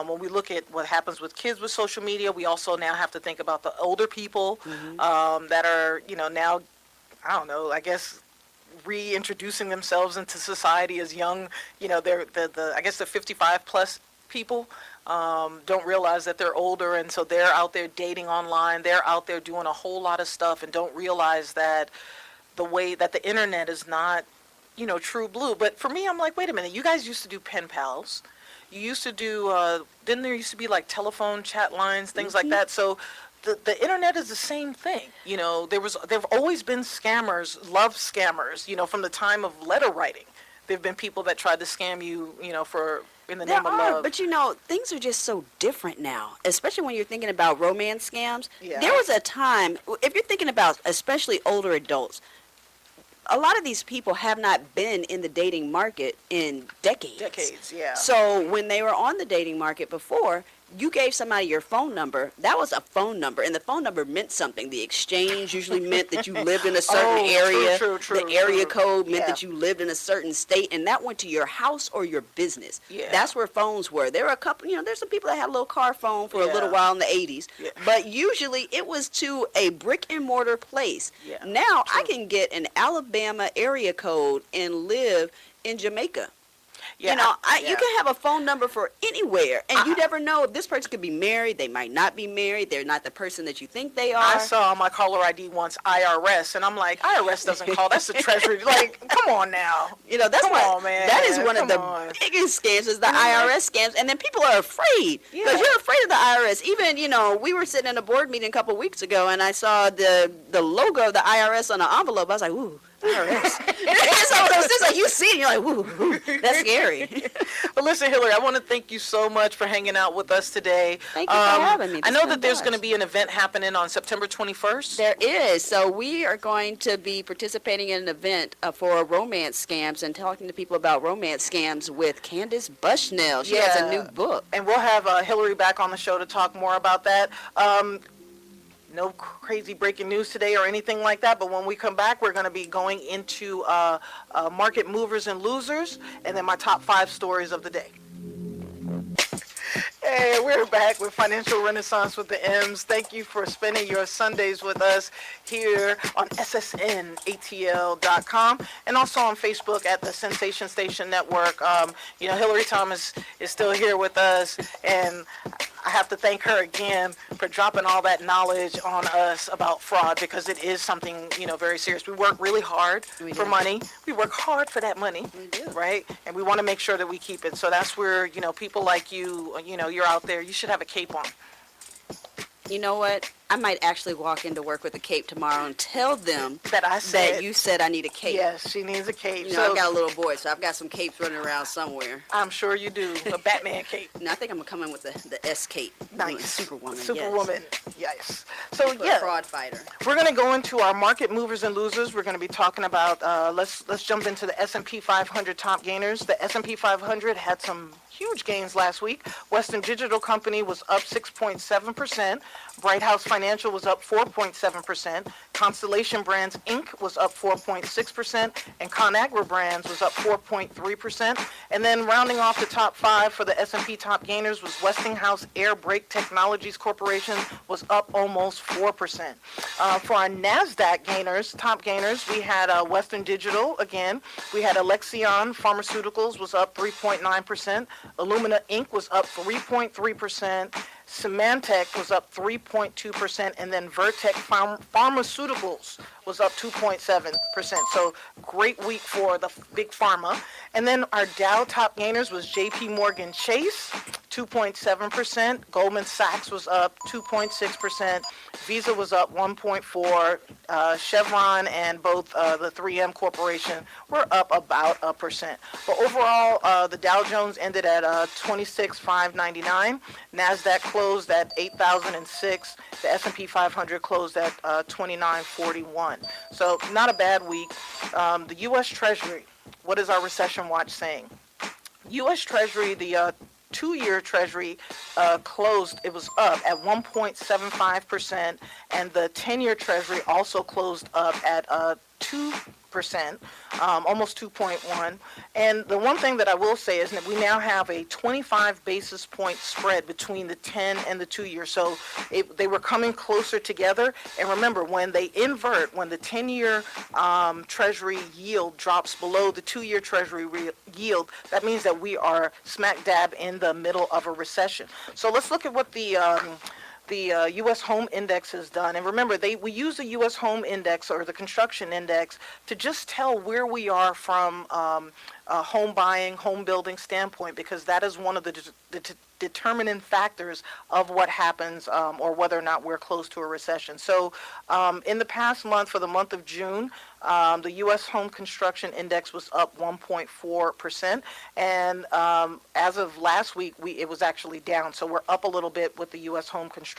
When we look at what happens with kids with social media, we also now have to think about the older people that are, now, I don't know, I guess, reintroducing themselves into society as young. They're I guess the 55 plus people don't realize that they're older, and so they're out there dating online. They're out there doing a whole lot of stuff and don't realize that the way that the internet is not, true blue. But for me, I'm like, wait a minute, you guys used to do pen pals. You used to do, didn't there used to be like telephone chat lines, things like that? So the internet is the same thing. There've always been scammers, love scammers, from the time of letter writing. There've been people that tried to scam you, in the name of love. But things are just so different now, especially when you're thinking about romance scams. Yeah. There was a time, if you're thinking about especially older adults, a lot of these people have not been in the dating market in decades. Decades, yeah. So when they were on the dating market before, you gave somebody your phone number. That was a phone number, and the phone number meant something. The exchange usually meant that you lived in a certain area. True, the area code meant that you lived in a certain state, and that went to your house or your business. Yeah. That's where phones were. There were a couple, there's some people that had a little car phone for a little while in the 80s, but usually it was to a brick and mortar place. Yeah. Now I can get an Alabama area code and live in Jamaica. Yeah, you can have a phone number for anywhere, and you never know if this person could be married. They might not be married. They're not the person that you think they are. I saw on my caller ID once IRS, and I'm like, IRS doesn't call. That's the Treasury. Like, come on now. That is one of the biggest scams is the IRS scams, and then people are afraid because you're afraid of the IRS. Even we were sitting in a board meeting a couple of weeks ago, and I saw the logo of the IRS on an envelope. I was like, ooh. IRS. It's one of those things like you see it and you're like, woo, that's scary. Well, listen, Hillary, I want to thank you so much for hanging out with us today. Thank you for having me. I This know has that been there's fun. going to be an event happening on September 21st. There is. So we are going to be participating in an event for romance scams and talking to people about romance scams with Candace Bushnell. She has a new book. And we'll have Hillary back on the show to talk more about that. No crazy breaking news today or anything like that, but when we come back, we're going to be going into market movers and losers, and then my top 5 stories of the day. Hey, we're back with Financial Renaissance with the M's. Thank you for spending your Sundays with us here on ssnatl.com and also on Facebook at the Sensation Station Network. Hillary Thomas is still here with us, and I have to thank her again for dropping all that knowledge on us about fraud, because it is something, very serious. We work really hard for money. We work hard for that money. We do. Right? And we want to make sure that we keep it. So that's where, people like you, you're out there. You should have a cape on. You know what? I might actually walk into work with a cape tomorrow and tell them that you said I need a cape. Yes, she needs a cape. I've got a little boy, so I've got some capes running around somewhere. I'm sure you do. A Batman cape. No, I think I'm going to come in with the S cape. Nice. Superwoman. Superwoman. Yes. So, Fraud fighter. We're going to go into our market movers and losers. We're going to be talking about, let's jump into the S&P 500 top gainers. The S&P 500 had some huge gains last week. Western Digital Company was up 6.7%. Bright House Financial was up 4.7%. Constellation Brands Inc. was up 4.6%. And ConAgra Brands was up 4.3%. And then rounding off the top 5 for the S&P top gainers was Westinghouse Air Brake Technologies Corporation was up almost 4%. For our NASDAQ gainers, top gainers, we had Western Digital again. We had Alexion Pharmaceuticals was up 3.9%. Illumina Inc. was up 3.3%. Symantec was up 3.2%, and then Vertex Pharmaceuticals was up 2.7%. So great week for the big pharma. And then our Dow top gainers was JP Morgan Chase, 2.7%. Goldman Sachs was up 2.6%. Visa was up 1.4%. Chevron and both the 3M Corporation were up about 1%. But overall, the Dow Jones ended at 26,599. NASDAQ closed at 8,006. The S&P 500 closed at 2941. So not a bad week. The U.S. Treasury, what is our recession watch saying? U.S. Treasury, the 2-year Treasury closed, it was up at 1.75%, and the 10-year Treasury also closed up at 2%, almost 2.1. And the one thing that I will say is that we now have a 25 basis point spread between the 10 and the 2-year. So they were coming closer together. And remember, when they invert, when the 10-year Treasury yield drops below the 2-year Treasury yield, that means that we are smack dab in the middle of a recession. So let's look at what the U.S. Home Index has done. And remember, we use the U.S. Home Index or the Construction Index to just tell where we are from a home buying, home building standpoint, because that is one of the determining factors of what happens or whether or not we're close to a recession. So in the past month, for the month of June, the U.S. Home Construction Index was up 1.4%, and as of last week, it was actually down. So we're up a little bit with the U.S. Home Construction.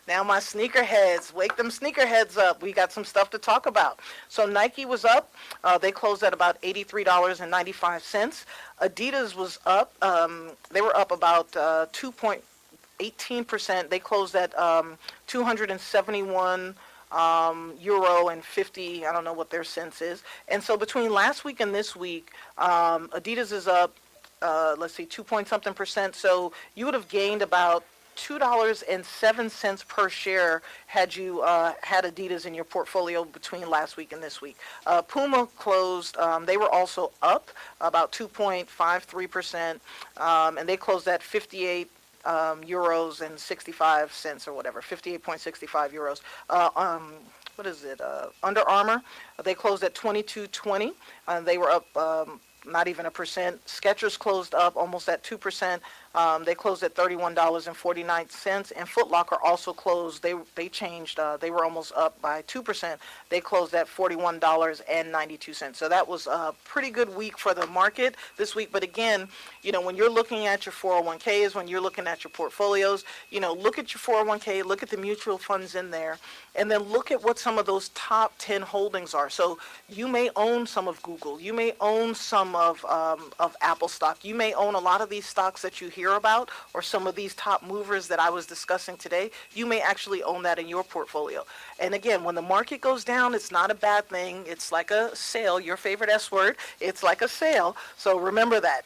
Now my sneakerheads, wake them sneakerheads up. We got some stuff to talk about. So Nike was up. They closed at about $83.95. Adidas was up. They were up about 2.18%. They closed at 271 euro and 50, I don't know what their cents is. And so between last week and this week, Adidas is up, 2 point something percent. So you would have gained about $2.07 per share had you had Adidas in your portfolio between last week and this week. Puma closed, they were also up about 2.53%, and they closed at 58 euros and 65 cents or whatever, 58.65 euros. What is it? Under Armour, they closed at 22.20. They were up not even 1%. Skechers closed up almost at 2%. They closed at $31.49, and Foot Locker also closed. They changed. They were almost up by 2%. They closed at $41.92. So that was a pretty good week for the market this week. But again, when you're looking at your 401ks, when you're looking at your portfolios, look at your 401k, look at the mutual funds in there, and then look at what some of those top 10 holdings are. So you may own some of Google, you may own some of Apple stock, you may own a lot of these stocks that you hear about, or some of these top movers that I was discussing today. You may actually own that in your portfolio. And again, when the market goes down, it's not a bad thing. It's like a sale, your favorite S word. It's like a sale. So remember that,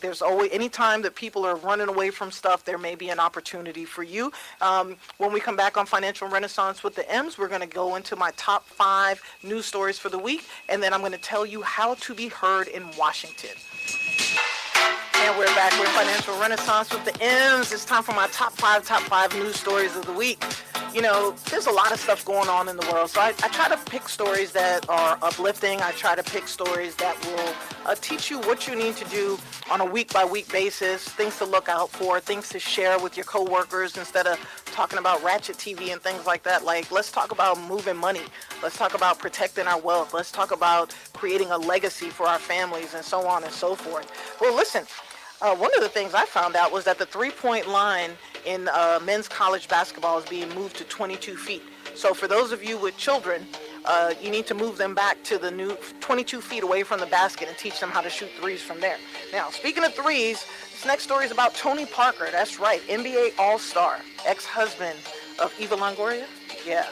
there's always, any time that people are running away from stuff, there may be an opportunity for you. When we come back on Financial Renaissance with the M's, we're going to go into my top 5 news stories for the week, and then I'm going to tell you how to be heard in Washington. And we're back with Financial Renaissance with the M's. It's time for my top five news stories of the week. There's a lot of stuff going on in the world, so I try to pick stories that are uplifting. I try to pick stories that will teach you what you need to do on a week-by-week basis, things to look out for, things to share with your coworkers instead of talking about ratchet TV and things like that. Like, let's talk about moving money. Let's talk about protecting our wealth. Let's talk about creating a legacy for our families and so on and so forth. Well, listen. One of the things I found out was that the three-point line in men's college basketball is being moved to 22 feet. So for those of you with children, you need to move them back to the new 22 feet away from the basket and teach them how to shoot threes from there. Now, speaking of threes, this next story is about Tony Parker. That's right, NBA All-Star, ex-husband of Eva Longoria. Yeah,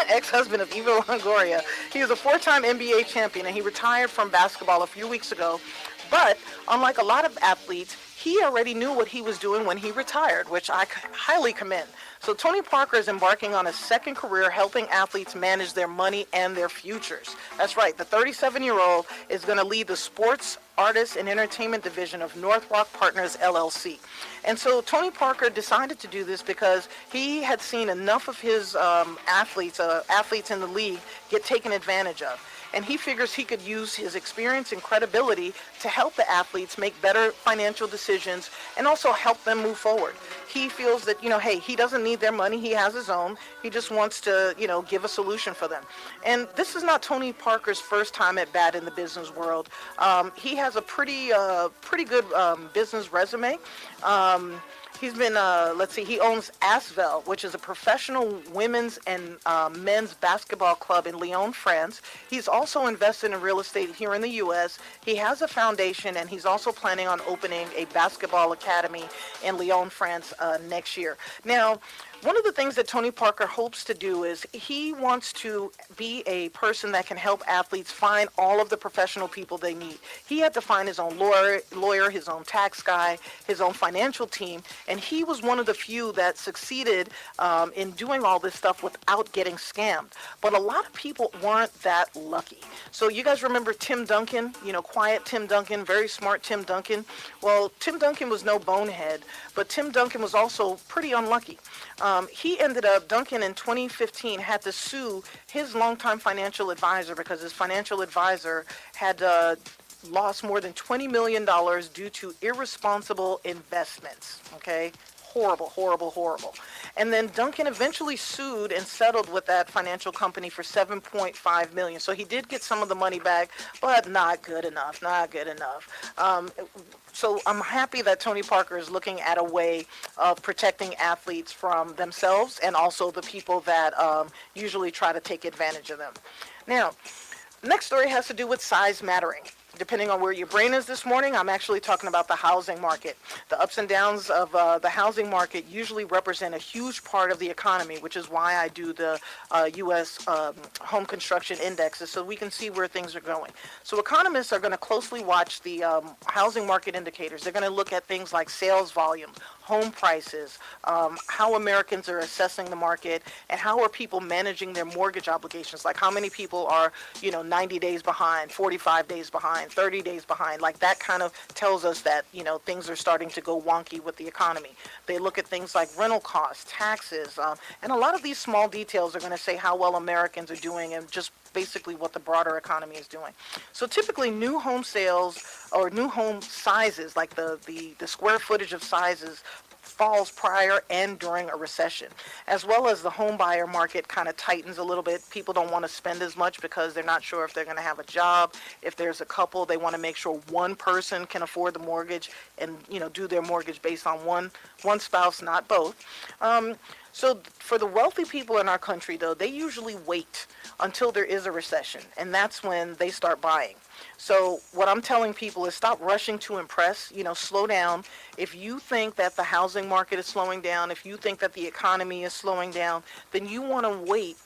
ex-husband of Eva Longoria. He was a 4-time NBA champion, and he retired from basketball a few weeks ago. But unlike a lot of athletes, he already knew what he was doing when he retired, which I highly commend. So Tony Parker is embarking on a second career helping athletes manage their money and their futures. That's right, the 37-year-old is going to lead the sports, artists, and entertainment division of North Rock Partners, LLC. And so Tony Parker decided to do this because he had seen enough of his athletes in the league get taken advantage of. And he figures he could use his experience and credibility to help the athletes make better financial decisions and also help them move forward. He feels that, hey, he doesn't need their money. He has his own. He just wants to, give a solution for them. And this is not Tony Parker's first time at bat in the business world. He has a pretty good business resume. He's been, he owns Asvel, which is a professional women's and men's basketball club in Lyon, France. He's also invested in real estate here in the U.S. He has a foundation, and he's also planning on opening a basketball academy in Lyon, France next year. Now, one of the things that Tony Parker hopes to do is he wants to be a person that can help athletes find all of the professional people they need. He had to find his own lawyer, his own tax guy, his own financial team, and he was one of the few that succeeded in doing all this stuff without getting scammed. But a lot of people weren't that lucky. So you guys remember Tim Duncan, quiet Tim Duncan, very smart Tim Duncan? Well, Tim Duncan was no bonehead, but Tim Duncan was also pretty unlucky. He ended up, Duncan in 2015 had to sue his longtime financial advisor because his financial advisor had lost more than $20 million due to irresponsible investments. Okay? Horrible, horrible, horrible. And then Duncan eventually sued and settled with that financial company for $7.5 million. So he did get some of the money back, but not good enough, not good enough. So I'm happy that Tony Parker is looking at a way of protecting athletes from themselves and also the people that usually try to take advantage of them. Now, next story has to do with size mattering. Depending on where your brain is this morning, I'm actually talking about the housing market. The ups and downs of the housing market usually represent a huge part of the economy, which is why I do the U.S. Home construction indexes so we can see where things are going. So economists are going to closely watch the housing market indicators. They're going to look at things like sales volumes, home prices, how Americans are assessing the market, and how are people managing their mortgage obligations. Like how many people are, 90 days behind, 45 days behind, 30 days behind. Like that kind of tells us that, things are starting to go wonky with the economy. They look at things like rental costs, taxes, and a lot of these small details are going to say how well Americans are doing and just basically what the broader economy is doing. So typically new home sales or new home sizes, like the square footage of sizes, falls prior and during a recession, as well as the home buyer market kind of tightens a little bit. People don't want to spend as much because they're not sure if they're going to have a job. If there's a couple, they want to make sure one person can afford the mortgage and, do their mortgage based on one spouse, not both. So for the wealthy people in our country, though, they usually wait until there is a recession, and that's when they start buying. So what I'm telling people is stop rushing to impress, slow down. If you think that the housing market is slowing down, if you think that the economy is slowing down, then you want to wait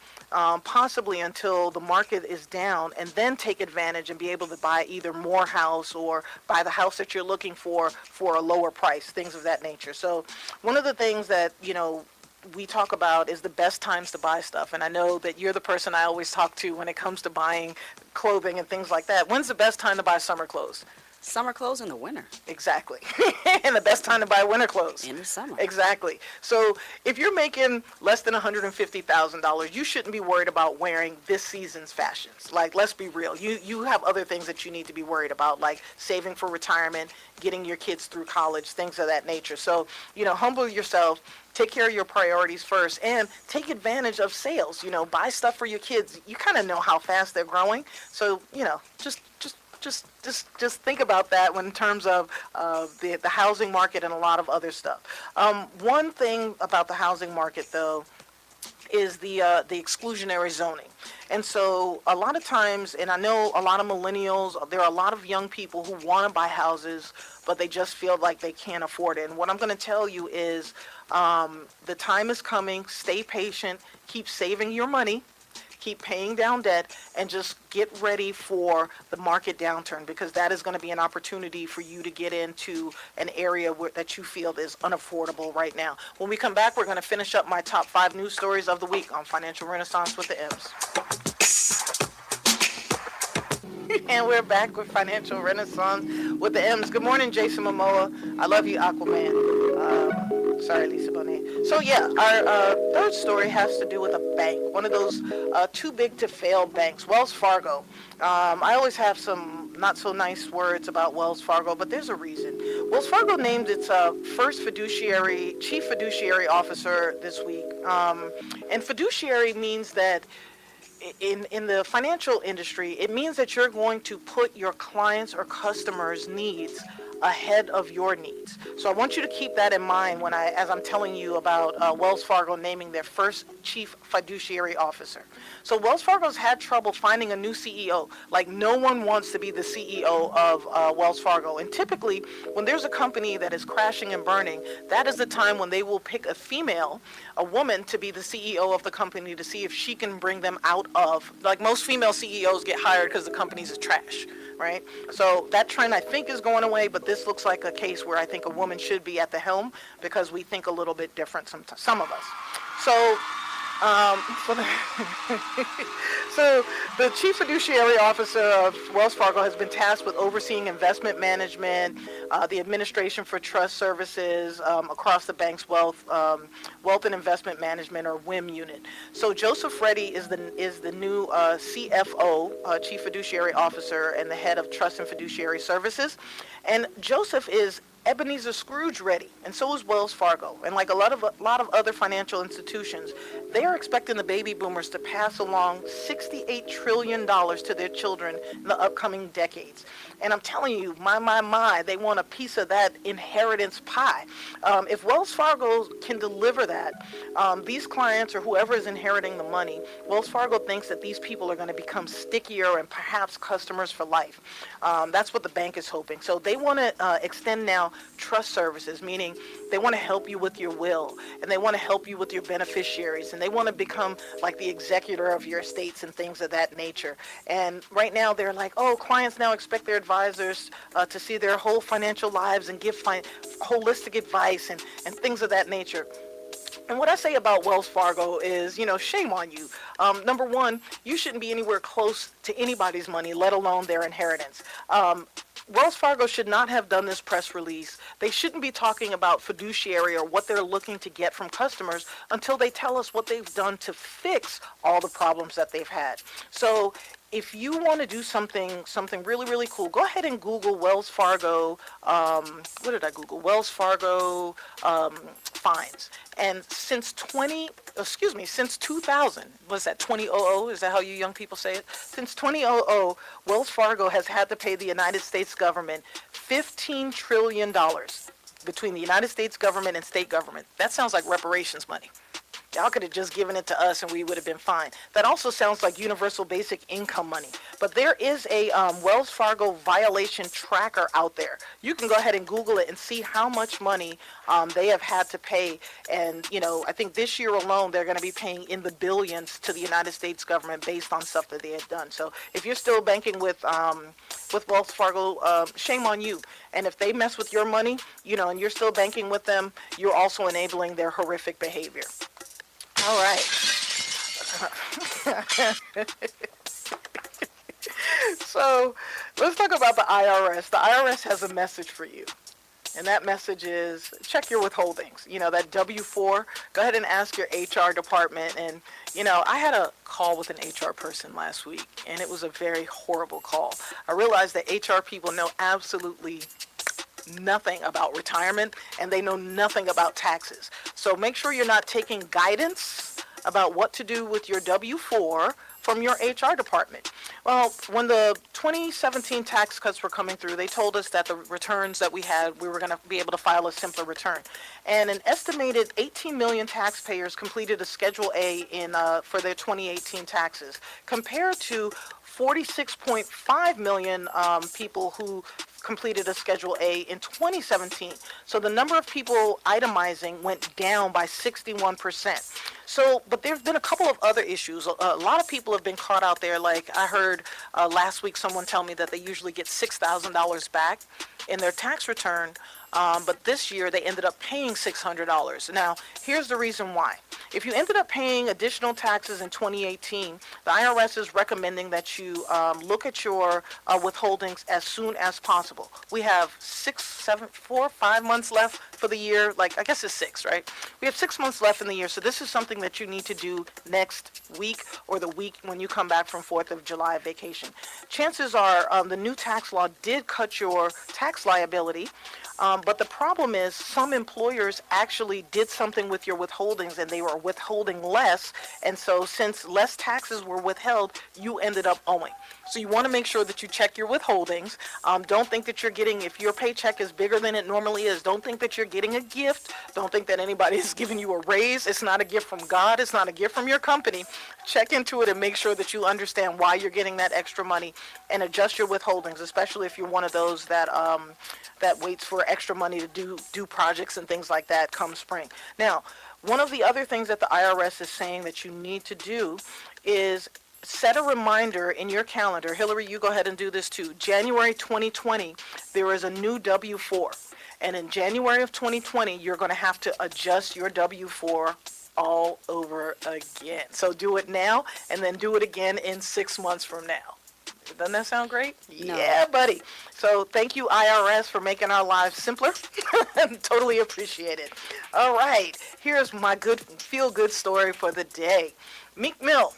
possibly until the market is down and then take advantage and be able to buy either more house or buy the house that you're looking for a lower price, things of that nature. So one of the things that, we talk about is the best times to buy stuff. And I know that you're the person I always talk to when it comes to buying clothing and things like that. When's the best time to buy summer clothes? Summer clothes in the winter. Exactly. And the best time to buy winter clothes. In the summer. Exactly. So if you're making less than $150,000, you shouldn't be worried about wearing this season's fashions. Like, let's be real. You have other things that you need to be worried about, like saving for retirement, getting your kids through college, things of that nature. So, humble yourself. Take care of your priorities first and take advantage of sales. Buy stuff for your kids. You kind of know how fast they're growing. So, just think about that in terms of the housing market and a lot of other stuff. One thing about the housing market, though, is the exclusionary zoning. And so a lot of times, and I know a lot of millennials, there are a lot of young people who want to buy houses, but they just feel like they can't afford it. And what I'm going to tell you is the time is coming. Stay patient. Keep saving your money. Keep paying down debt, and just get ready for the market downturn, because that is going to be an opportunity for you to get into an area that you feel is unaffordable right now. When we come back, we're going to finish up my top 5 news stories of the week on Financial Renaissance with the M's. And we're back with Financial Renaissance with the M's. Good morning, Jason Momoa. I love you, Aquaman. Sorry, Lisa Bonet. So yeah, our third story has to do with a bank, one of those too big to fail banks, Wells Fargo. I always have some not so nice words about Wells Fargo, but there's a reason. Wells Fargo named its first chief fiduciary officer this week. And fiduciary means that in the financial industry, it means that you're going to put your clients' or customers' needs ahead of your needs. So I want you to keep that in mind as I'm telling you about Wells Fargo naming their first chief fiduciary officer. So Wells Fargo's had trouble finding a new CEO. Like, no one wants to be the CEO of Wells Fargo. And typically, when there's a company that is crashing and burning, that is the time when they will pick a woman, to be the CEO of the company to see if she can bring them out of, like, most female CEOs get hired because the company's is trash. Right? So that trend, I think, is going away, but this looks like a case where I think a woman should be at the helm, because we think a little bit different, some of us. So so the chief fiduciary officer of Wells Fargo has been tasked with overseeing investment management, the administration for trust services across the bank's wealth and investment management, or WIM unit. So Joseph Reddy is the new CFO, chief fiduciary officer, and the head of trust and fiduciary services. And Joseph is Ebenezer Scrooge ready, and so is Wells Fargo. And like a lot of other financial institutions, they are expecting the baby boomers to pass along $68 trillion to their children in the upcoming decades. And I'm telling you, my, they want a piece of that inheritance pie. If Wells Fargo can deliver that, these clients or whoever is inheriting the money, Wells Fargo thinks that these people are going to become stickier and perhaps customers for life. That's what the bank is hoping. So they want to extend now trust services, meaning they want to help you with your will, and they want to help you with your beneficiaries, and They want to become like the executor of your estates and things of that nature. And right now they're like, oh, clients now expect their advisors to see their whole financial lives and give holistic advice and things of that nature. And what I say about Wells Fargo is, shame on you. Number one, you shouldn't be anywhere close to anybody's money, let alone their inheritance. Wells Fargo should not have done this press release. They shouldn't be talking about fiduciary or what they're looking to get from customers until they tell us what they've done to fix all the problems that they've had. So if you want to do something really, really cool, go ahead and Google Wells Fargo. What did I Google? Wells Fargo fines. And since 2000, was that 2000? Is that how you young people say it? Since 2000, Wells Fargo has had to pay the United States government $15 trillion between the United States government and state government. That sounds like reparations money. Y'all could have just given it to us and we would have been fine. That also sounds like universal basic income money. But there is a Wells Fargo violation tracker out there. You can go ahead and Google it and see how much money they have had to pay. And, I think this year alone, they're going to be paying in the billions to the United States government based on stuff that they have done. So if you're still banking with Wells Fargo, shame on you. And if they mess with your money, and you're still banking with them, you're also enabling their horrific behavior. All right. So let's talk about the IRS. The IRS has a message for you. And that message is check your withholdings. That W-4, go ahead and ask your HR department. And, I had a call with an HR person last week, and it was a very horrible call. I realized that HR people know absolutely nothing about retirement, and they know nothing about taxes. So make sure you're not taking guidance about what to do with your W-4 from your HR department. Well, when the 2017 tax cuts were coming through, they told us that the returns that we had, we were going to be able to file a simpler return. And an estimated 18 million taxpayers completed a Schedule A for their 2018 taxes, compared to 46.5 million people who completed a Schedule A in 2017. So the number of people itemizing went down by 61%. So, but there's been a couple of other issues. A lot of people have been caught out there. Like I heard last week someone tell me that they usually get $6,000 back in their tax return, but this year they ended up paying $600. Now, here's the reason why. If you ended up paying additional taxes in 2018, the IRS is recommending that you look at your withholdings as soon as possible. We have 5 months left for the year. I guess it's 6, right? We have 6 months left in the year, so this is something that you need to do next week or the week when you come back from 4th of July vacation. Chances are the new tax law did cut your tax liability, but the problem is some employers actually did something with your withholdings and they were withholding less, and so since less taxes were withheld, you ended up owing. So you want to make sure that you check your withholdings. Don't think that you're getting, if your paycheck is bigger than it normally is, don't think that you're getting a gift. Don't think that anybody is giving you a raise. It's not a gift from God. It's not a gift from your company. Check into it and make sure that you understand why you're getting that extra money and adjust your withholdings, especially if you're one of those that waits for extra money to do projects and things like that come spring. Now, one of the other things that the IRS is saying that you need to do is set a reminder in your calendar. Hillary, you go ahead and do this too. January 2020, there is a new W-4. And in January of 2020, you're going to have to adjust your W-4 all over again. So do it now and then do it again in 6 months from now. Doesn't that sound great? No. Yeah, buddy. So thank you, IRS, for making our lives simpler. Totally appreciate it. All right. Here's my feel-good story for the day. Meek Mill,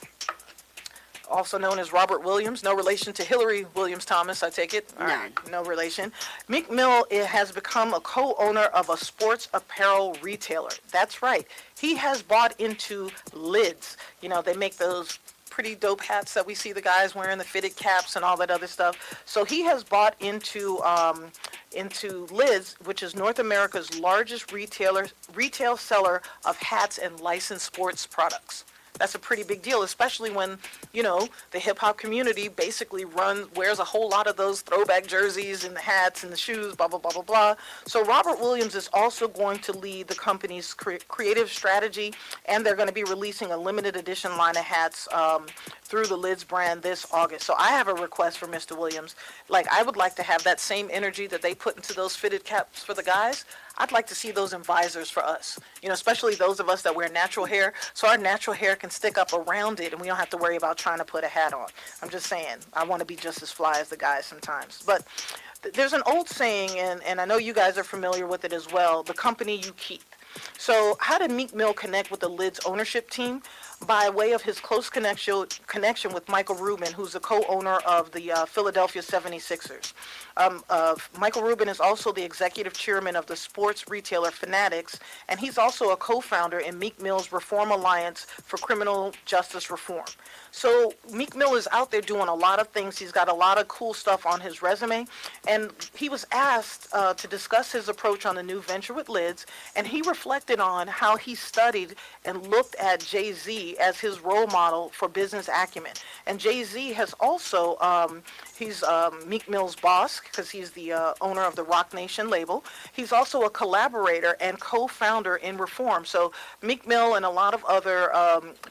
also known as Robert Williams, no relation to Hillary Williams Thomas, I take it? All right, no relation. Meek Mill has become a co-owner of a sports apparel retailer. That's right. He has bought into Lids. They make those pretty dope hats that we see the guys wearing, the fitted caps and all that other stuff. So he has bought into Lids, which is North America's largest retail seller of hats and licensed sports products. That's a pretty big deal, especially when, the hip hop community basically wears a whole lot of those throwback jerseys and the hats and the shoes, blah, blah, blah, blah, blah. So Robert Williams is also going to lead the company's creative strategy, and they're going to be releasing a limited edition line of hats through the Lids brand this August. So I have a request for Mr. Williams. Like, I would like to have that same energy that they put into those fitted caps for the guys. I'd like to see those in visors for us, especially those of us that wear natural hair, so our natural hair can stick up around it and we don't have to worry about trying to put a hat on. I'm just saying, I want to be just as fly as the guys sometimes. But there's an old saying, and I know you guys are familiar with it as well, the company you keep. So how did Meek Mill connect with the Lids ownership team? By way of his close connection with Michael Rubin, who's the co-owner of the Philadelphia 76ers. Michael Rubin is also the executive chairman of the sports retailer Fanatics, and he's also a co-founder in Meek Mill's Reform Alliance for Criminal Justice Reform. So Meek Mill is out there doing a lot of things. He's got a lot of cool stuff on his resume, and he was asked to discuss his approach on the new venture with Lids, and he reflected on how he studied and looked at Jay-Z as his role model for business acumen. And Jay-Z has also, he's Meek Mill's boss, because he's the owner of the Rock Nation label. He's also a collaborator and co-founder in Reform. So Meek Mill and a lot of other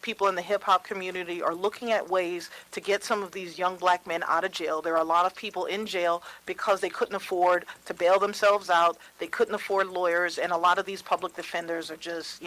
people in the hip-hop community are looking at ways to get some of these young black men out of jail. There are a lot of people in jail because they couldn't afford to bail themselves out. They couldn't afford lawyers, and a lot of these public defenders are just,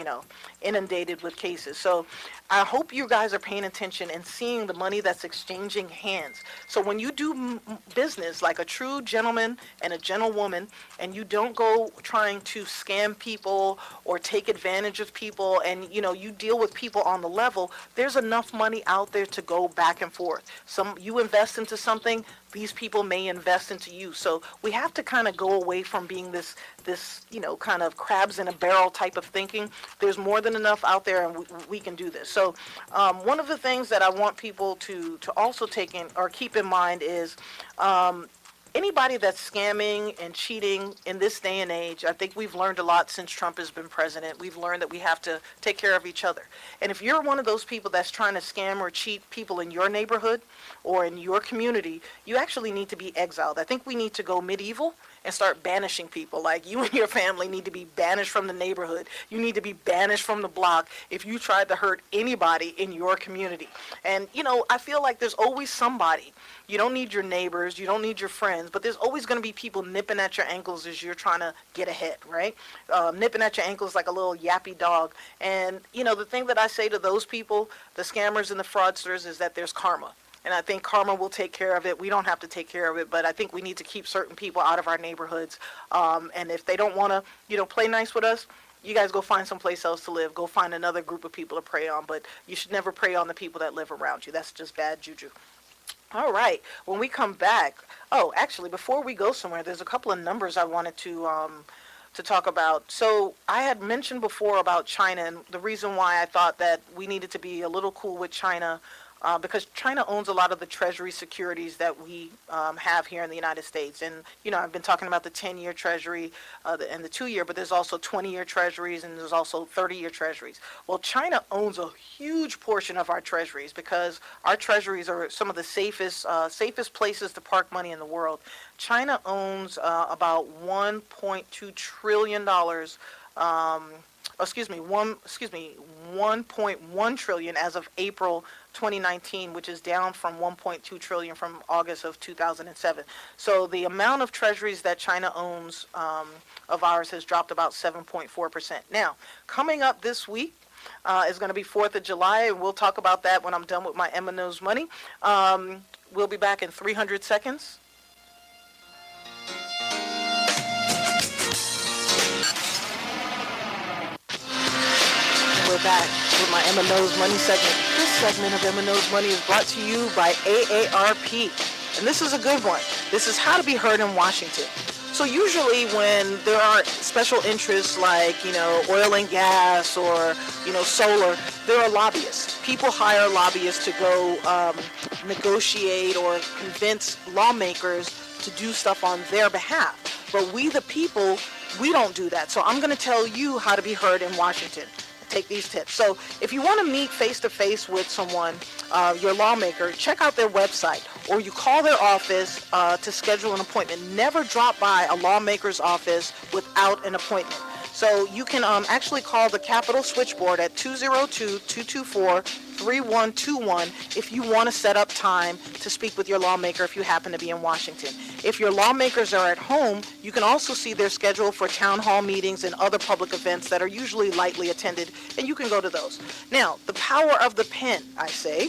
inundated with cases. So I hope you guys are paying attention and seeing the money that's exchanging hands. So when you do business like a true gentleman and a gentlewoman, and you don't go trying to scam people or take advantage of people, and you deal with people on the level, there's enough money out there to go back and forth. You invest into something, these people may invest into you. So we have to kind of go away from being this kind of crabs in a barrel type of thinking. There's more than enough out there, and we can do this. So one of the things that I want people to also take in or keep in mind is anybody that's scamming and cheating in this day and age. I think we've learned a lot since Trump has been president. We've learned that we have to take care of each other. And if you're one of those people that's trying to scam or cheat people in your neighborhood or in your community, you actually need to be exiled. I think we need to go medieval and start banishing people. Like, you and your family need to be banished from the neighborhood. You need to be banished from the block if you tried to hurt anybody in your community. And, I feel like there's always somebody. You don't need your neighbors, you don't need your friends, but there's always going to be people nipping at your ankles as you're trying to get ahead, right? Nipping at your ankles like a little yappy dog. And, the thing that I say to those people, the scammers and the fraudsters, is that there's karma. And I think karma will take care of it. We don't have to take care of it, but I think we need to keep certain people out of our neighborhoods. And if they don't want to, play nice with us, you guys go find someplace else to live. Go find another group of people to prey on, but you should never prey on the people that live around you. That's just bad juju. All right, when we come back, actually, before we go somewhere, there's a couple of numbers I wanted to talk about. So I had mentioned before about China, and the reason why I thought that we needed to be a little cool with China, because China owns a lot of the treasury securities that we have here in the United States. And, I've been talking about the 10-year treasury and the 2-year, but there's also 20-year treasuries, and there's also 30-year treasuries. Well, China owns a huge portion of our treasuries because our treasuries are some of the safest places to park money in the world. China owns about $1.2 trillion 1.1 trillion as of April 2019, which is down from 1.2 trillion from August of 2007. So the amount of treasuries that China owns of ours has dropped about 7.4%. Now, coming up this week is going to be 4th of July, and we'll talk about that when I'm done with my Emma Knows Money. We'll be back in 300 seconds. We're back with my Emma Knows Money segment. This segment of Emma Knows Money is brought to you by AARP. And this is a good one. This is how to be heard in Washington. So usually when there are special interests like, oil and gas or, solar, there are lobbyists. People hire lobbyists to go negotiate or convince lawmakers to do stuff on their behalf. But we, the people, we don't do that. So I'm going to tell you how to be heard in Washington. It take these tips. So if you want to meet face-to-face with someone, your lawmaker, check out their website, or you call their office to schedule an appointment. Never drop by a lawmaker's office without an appointment. So you can actually call the Capitol switchboard at 202-224-3121 if you want to set up time to speak with your lawmaker if you happen to be in Washington. If your lawmakers are at home, you can also see their schedule for town hall meetings and other public events that are usually lightly attended, and you can go to those. Now, the power of the pen, I say,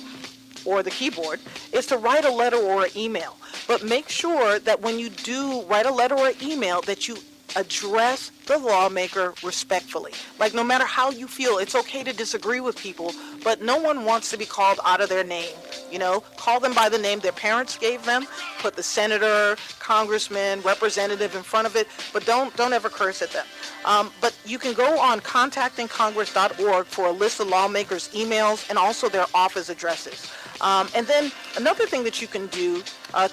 or the keyboard, is to write a letter or an email. But make sure that when you do write a letter or email that you address the lawmaker respectfully. Like, no matter how you feel, it's okay to disagree with people, but no one wants to be called out of their name. You know, call them by the name their parents gave them. Put the senator, congressman, representative in front of it, but don't ever curse at them. But you can go on contactingcongress.org for a list of lawmakers' emails and also their office addresses. And then another thing that you can do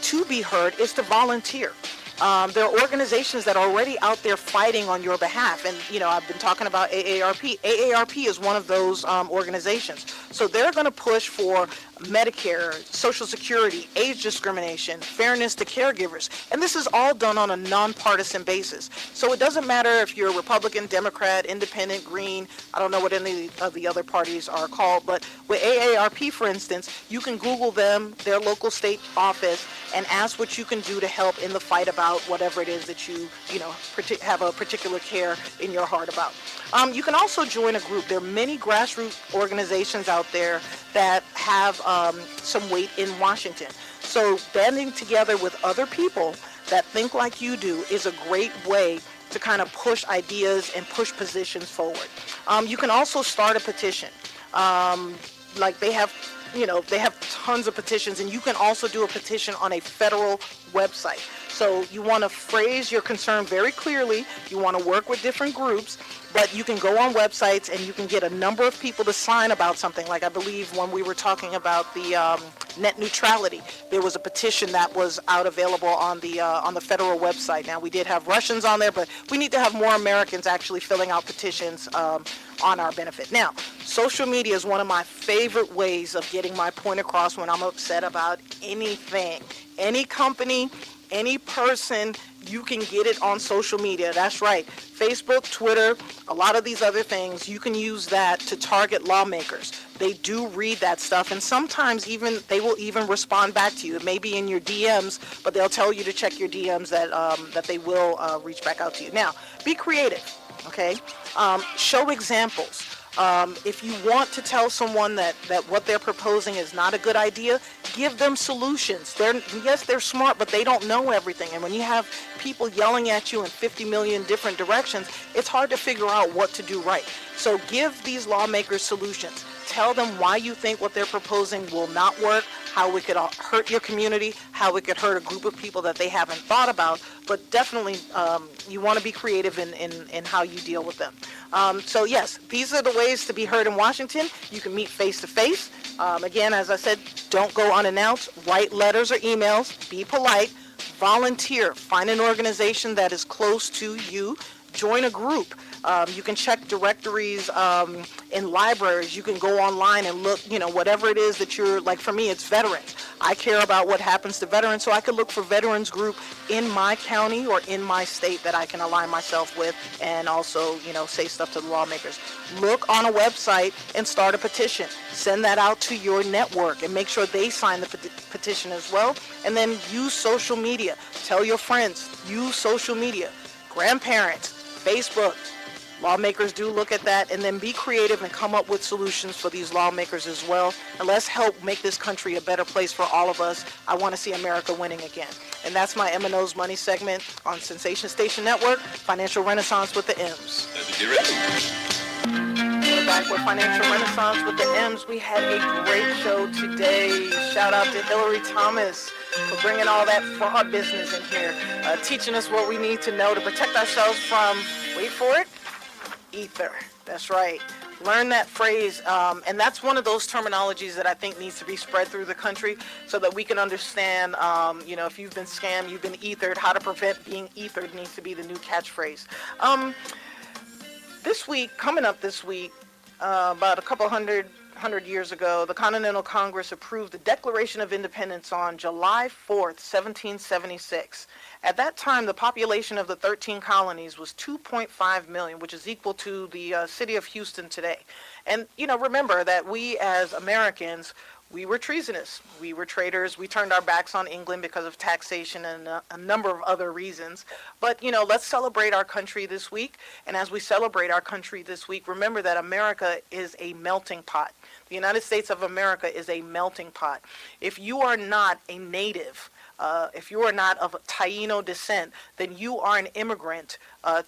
to be heard is to volunteer. There are organizations that are already out there fighting on your behalf. And, you know, I've been talking about AARP. AARP is one of those organizations. So they're going to push for Medicare, Social Security, age discrimination, fairness to caregivers. And this is all done on a nonpartisan basis. So it doesn't matter if you're Republican, Democrat, Independent, Green. I don't know what any of the other parties are called. But with AARP, for instance, you can Google them, their local state office, and ask what you can do to help in the fight about whatever it is that you have a particular care in your heart about. You can also join a group. There are many grassroots organizations out there that have some weight in Washington. So banding together with other people that think like you do is a great way to kind of push ideas and push positions forward. You can also start a petition. Like they have tons of petitions, and you can also do a petition on a federal website. So you want to phrase your concern very clearly. You want to work with different groups, but you can go on websites and you can get a number of people to sign about something. Like I believe when we were talking about the net neutrality, there was a petition that was out available on the federal website. Now we did have Russians on there, but we need to have more Americans actually filling out petitions on our benefit. Now, social media is one of my favorite ways of getting my point across when I'm upset about anything. Any company, any person, you can get it on social media. That's right. Facebook, Twitter, a lot of these other things, you can use that to target lawmakers. They do read that stuff, and sometimes even they will even respond back to you. It may be in your DMs, but they'll tell you to check your DMs that they will reach back out to you. Now, be creative, okay? Show examples. If you want to tell someone that what they're proposing is not a good idea, give them solutions. They're smart, but they don't know everything. And when you have people yelling at you in 50 million different directions, it's hard to figure out what to do right. So give these lawmakers solutions. Tell them why you think what they're proposing will not work, how it could hurt your community, how it could hurt a group of people that they haven't thought about. But definitely, you want to be creative in how you deal with them. So yes, these are the ways to be heard in Washington. You can meet face to face. Again, as I said, don't go unannounced. Write letters or emails. Be polite. Volunteer. Find an organization that is close to you. Join a group. You can check directories in libraries. You can go online and look, whatever it is that you're, like for me, it's veterans. I care about what happens to veterans, so I could look for veterans group in my county or in my state that I can align myself with and also, say stuff to the lawmakers. Look on a website and start a petition. Send that out to your network and make sure they sign the petition as well. And then use social media. Tell your friends, use social media. Grandparents, Facebook. Lawmakers do look at that, and then be creative and come up with solutions for these lawmakers as well. And let's help make this country a better place for all of us. I want to see America winning again. And that's my M&O's Money segment on Sensation Station Network, Financial Renaissance with the M's. We're back with Financial Renaissance with the M's. We had a great show today. Shout out to Hillary Thomas for bringing all that fraud business in here, teaching us what we need to know to protect ourselves from, wait for it, ether. That's right. Learn that phrase, and that's one of those terminologies that I think needs to be spread through the country so that we can understand, if you've been scammed, you've been ethered, how to prevent being ethered needs to be the new catchphrase. Coming up this week, about a couple hundred years ago, the Continental Congress approved the Declaration of Independence on July 4th, 1776. At that time, the population of the 13 colonies was 2.5 million, which is equal to the city of Houston today. And, remember that we as Americans, we were treasonous. We were traitors. We turned our backs on England because of taxation and a number of other reasons. But, let's celebrate our country this week. And as we celebrate our country this week, remember that America is a melting pot. The United States of America is a melting pot. If you are not a native, if you are not of Taino descent, then you are an immigrant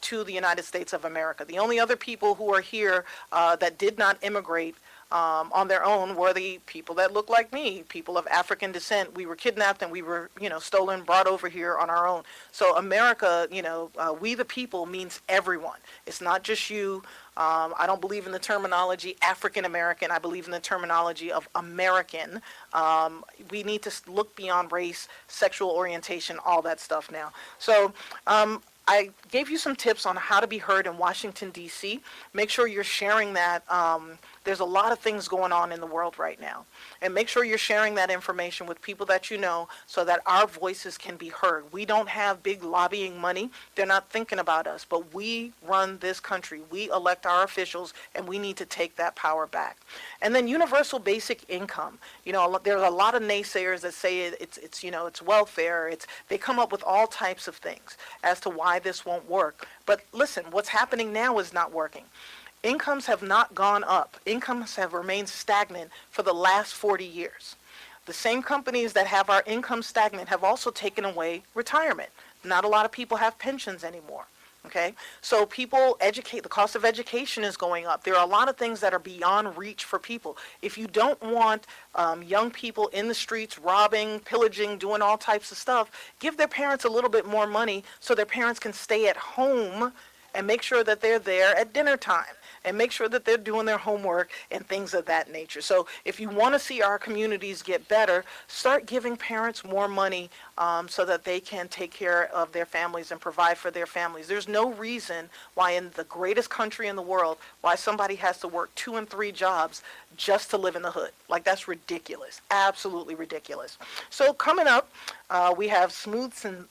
to the United States of America. The only other people who are here that did not immigrate on their own were the people that look like me, people of African descent. We were kidnapped and we were, stolen, brought over here on our own. So America, we the people means everyone. It's not just you. I don't believe in the terminology African American. I believe in the terminology of American. We need to look beyond race, sexual orientation, all that stuff now. So I gave you some tips on how to be heard in Washington, D.C. Make sure you're sharing that. There's a lot of things going on in the world right now. And make sure you're sharing that information with people that you know so that our voices can be heard. We don't have big lobbying money. They're not thinking about us. But we run this country. We elect our officials, and we need to take that power back. And then universal basic income. There's a lot of naysayers that say it's welfare. They come up with all types of things as to why this won't work. But listen, what's happening now is not working. Incomes have not gone up. Incomes have remained stagnant for the last 40 years. The same companies that have our income stagnant have also taken away retirement. Not a lot of people have pensions anymore. Okay, so the cost of education is going up. There are a lot of things that are beyond reach for people. If you don't want young people in the streets robbing, pillaging, doing all types of stuff, give their parents a little bit more money so their parents can stay at home and make sure that they're there at dinner time and make sure that they're doing their homework and things of that nature. So if you want to see our communities get better, start giving parents more money so that they can take care of their families and provide for their families. There's no reason why in the greatest country in the world, why somebody has to work 2 and 3 jobs just to live in the hood. Like, that's ridiculous. Absolutely ridiculous. So coming up, we have Sensational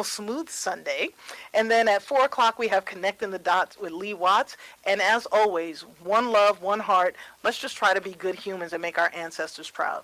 Smooth Sunday. And then at 4 o'clock, we have Connecting the Dots with Lee Watts. And as always, one love, one heart. Let's just try to be good humans and make our ancestors proud.